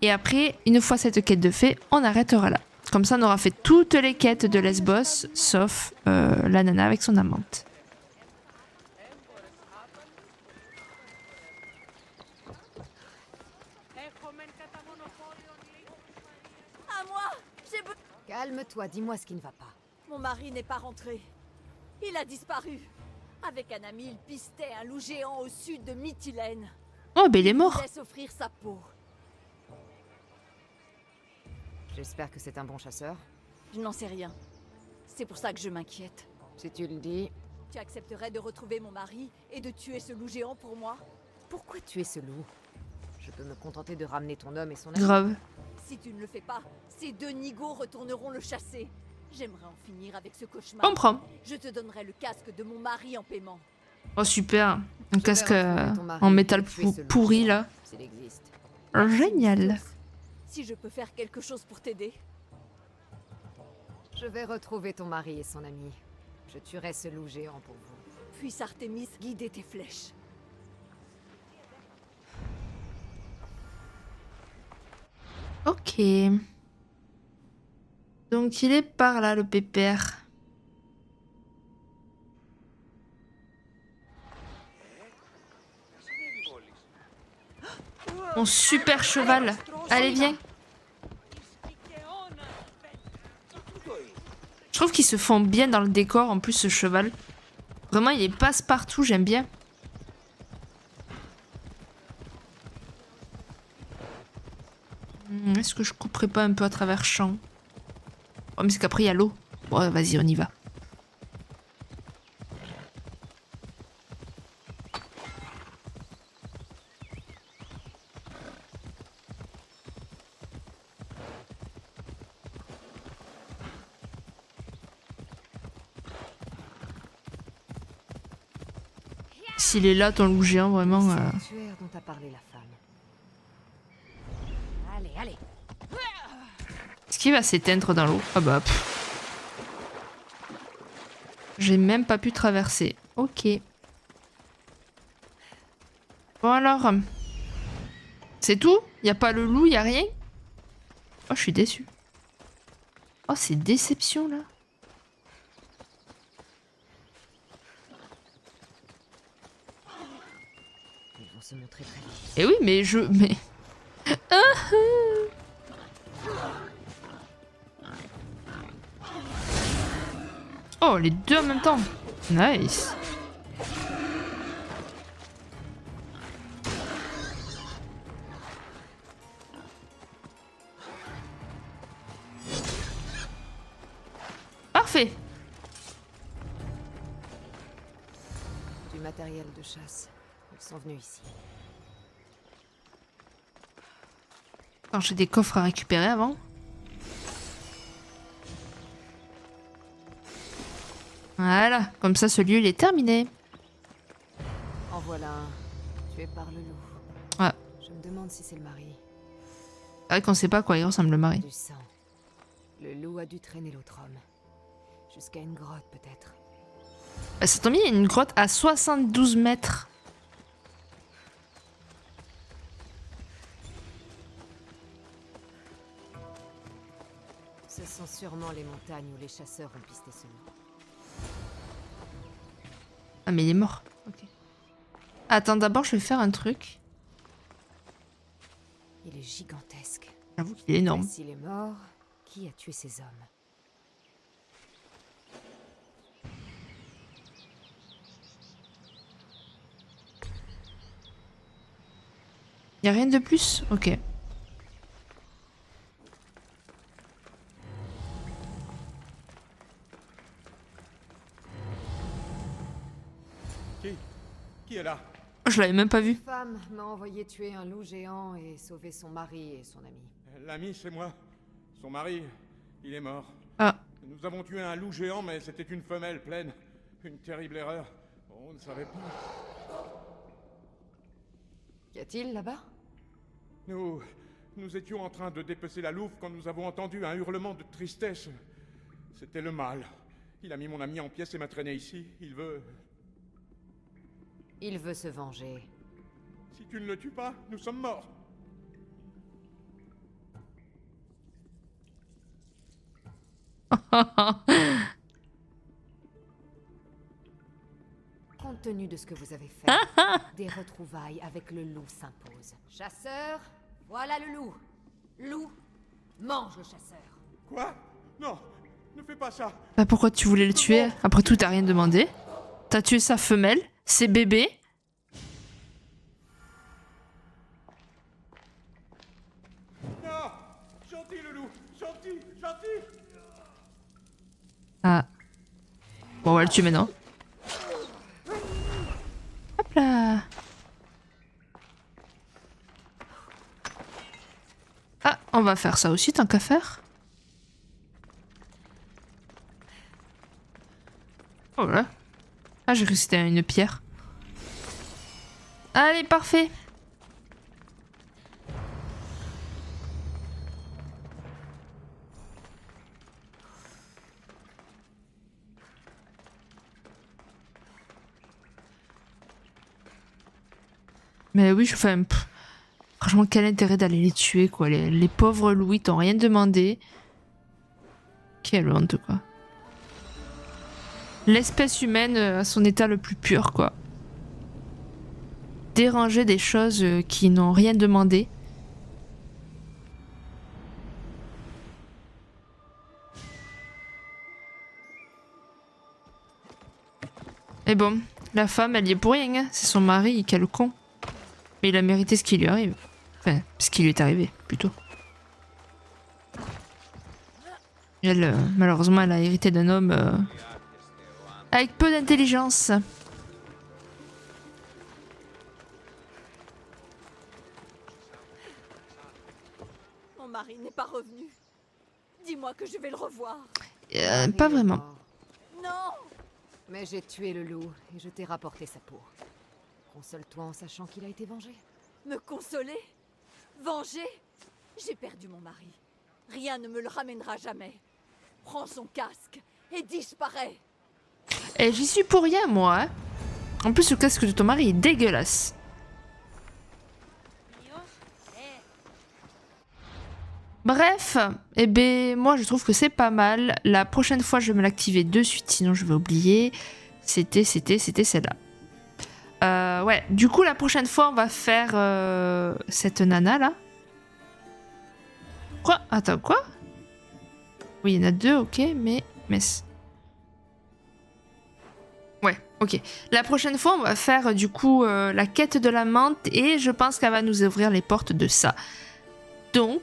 Et après, une fois cette quête de fait, on arrêtera là. Comme ça, on aura fait toutes les quêtes de Lesbos, sauf la nana avec son amante. À moi! J'ai Calme-toi, dis-moi ce qui ne va pas. Mon mari n'est pas rentré. Il a disparu. Avec un ami, il pistait un loup géant au sud de Mytilène. Oh, ben il est mort. Il laisse offrir sa peau. J'espère que c'est un bon chasseur. Je n'en sais rien. C'est pour ça que je m'inquiète. Si tu le dis, Tu accepterais de retrouver mon mari et de tuer ce loup géant pour moi? pourquoi tuer ce loup? Je peux me contenter de ramener ton homme et son ami. Grave. Si tu ne le fais pas, ces deux nigauds retourneront le chasser. J'aimerais en finir avec ce cauchemar. Comprends. Je te donnerai le casque de mon mari en paiement. Oh, super. Un casque retrouver ton mari en et métal tuer ce loup pourri, géant, là. s'il existe. Génial. Si je peux faire quelque chose pour t'aider. Je vais retrouver ton mari et son ami. Je tuerai ce loup géant pour vous. Puisse Artémis guider tes flèches. Ok. Donc il est par là, le pépère. Mon super cheval. Allez, viens. Je trouve qu'il se fond bien dans le décor, en plus, ce cheval. Vraiment, il est passe-partout, j'aime bien. Est-ce que je couperais pas un peu à travers champ? Oh, mais c'est qu'après, il y a l'eau. Bon, vas-y, on y va. S'il est là, ton loup géant, vraiment... C'est le sanctuaire dont a parlé la femme. Est-ce qu'il va s'éteindre dans l'eau? Ah bah, j'ai même pas pu traverser. Ok. Bon alors. C'est tout? Y a pas le loup, y a rien? Oh, je suis déçue. Oh, c'est déception là. Ils vont se montrer très vite. Eh oui, mais je... Mais... Oh, les deux en même temps. Nice. Parfait. Du matériel de chasse. Ils sont venus ici. Attends, j'ai des coffres à récupérer avant. Voilà, comme ça ce lieu il est terminé. En voilà un. Tué par le loup. Ouais. Je me demande si c'est le mari. C'est vrai qu'on sait pas à quoi il ressemble le mari. Du sang. Le loup a dû traîner l'autre homme. Jusqu'à une grotte peut-être. Bah, ça tombe bien, il y a une grotte à 72 mètres. Ce sont sûrement les montagnes où les chasseurs ont pisté ce loup. Ah mais il est mort. Ok. Attends, d'abord je vais faire un truc. Il est gigantesque. J'avoue qu'il est énorme. Mais s'il est mort, qui a tué ces hommes? Y a rien de plus? Ok. Qui est là? Je l'avais même pas vu. Une femme m'a envoyé tuer un loup géant et sauver son mari et son ami. L'ami, c'est moi. Son mari, il est mort. Ah. Nous avons tué un loup géant, mais c'était une femelle pleine. Une terrible erreur. On ne savait pas. Qu'y a-t-il là-bas? Nous étions en train de dépecer la louve quand nous avons entendu un hurlement de tristesse. C'était le mâle. Il a mis mon ami en pièces et m'a traîné ici. Il veut se venger. Si tu ne le tues pas, nous sommes morts. Compte tenu de ce que vous avez fait, des retrouvailles avec le loup s'imposent. Chasseur, voilà le loup. Loup, mange le chasseur. Quoi? Non, ne fais pas ça. Bah pourquoi tu voulais le tuer? Après tout, t'as rien demandé. T'as tué sa femelle, ses bébés. Non! Gentil, le loup! Gentil! Gentil! Ah. Bon, on va le tuer maintenant. Hop là. Ah, on va faire ça aussi tant qu'à faire. Oh là. Ah, j'ai cru que c'était une pierre. Allez, parfait. Mais oui, franchement, quel intérêt d'aller les tuer, quoi. Les pauvres loups, ils t'ont rien demandé. Quelle honte, quoi. L'espèce humaine à son état le plus pur, quoi. Déranger des choses qui n'ont rien demandé. Et bon, la femme, elle y est pour rien, hein. C'est son mari, quel con. Mais il a mérité ce qui lui arrive. Enfin, ce qui lui est arrivé, plutôt. Elle, malheureusement, elle a hérité d'un homme avec peu d'intelligence. Mon mari n'est pas revenu. Dis-moi que je vais le revoir. Pas vraiment. Non! Mais j'ai tué le loup et je t'ai rapporté sa peau. Console-toi en sachant qu'il a été vengé. Me consoler? Venger? J'ai perdu mon mari. Rien ne me le ramènera jamais. Prends son casque et disparais. Et j'y suis pour rien, moi. Hein. En plus, le casque de ton mari est dégueulasse. Bref, eh ben moi je trouve que c'est pas mal. La prochaine fois, je vais me l'activer de suite, sinon je vais oublier. C'était celle-là. Ouais, du coup, la prochaine fois, on va faire cette nana là. Quoi? Attends, quoi? Oui, il y en a deux, ok, mais... Ouais, ok. La prochaine fois, on va faire du coup la quête de la menthe et je pense qu'elle va nous ouvrir les portes de ça. Donc,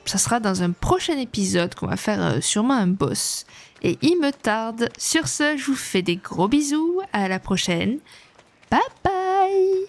ça sera dans un prochain épisode qu'on va faire sûrement un boss. Et il me tarde. Sur ce, je vous fais des gros bisous. À la prochaine. Bye bye.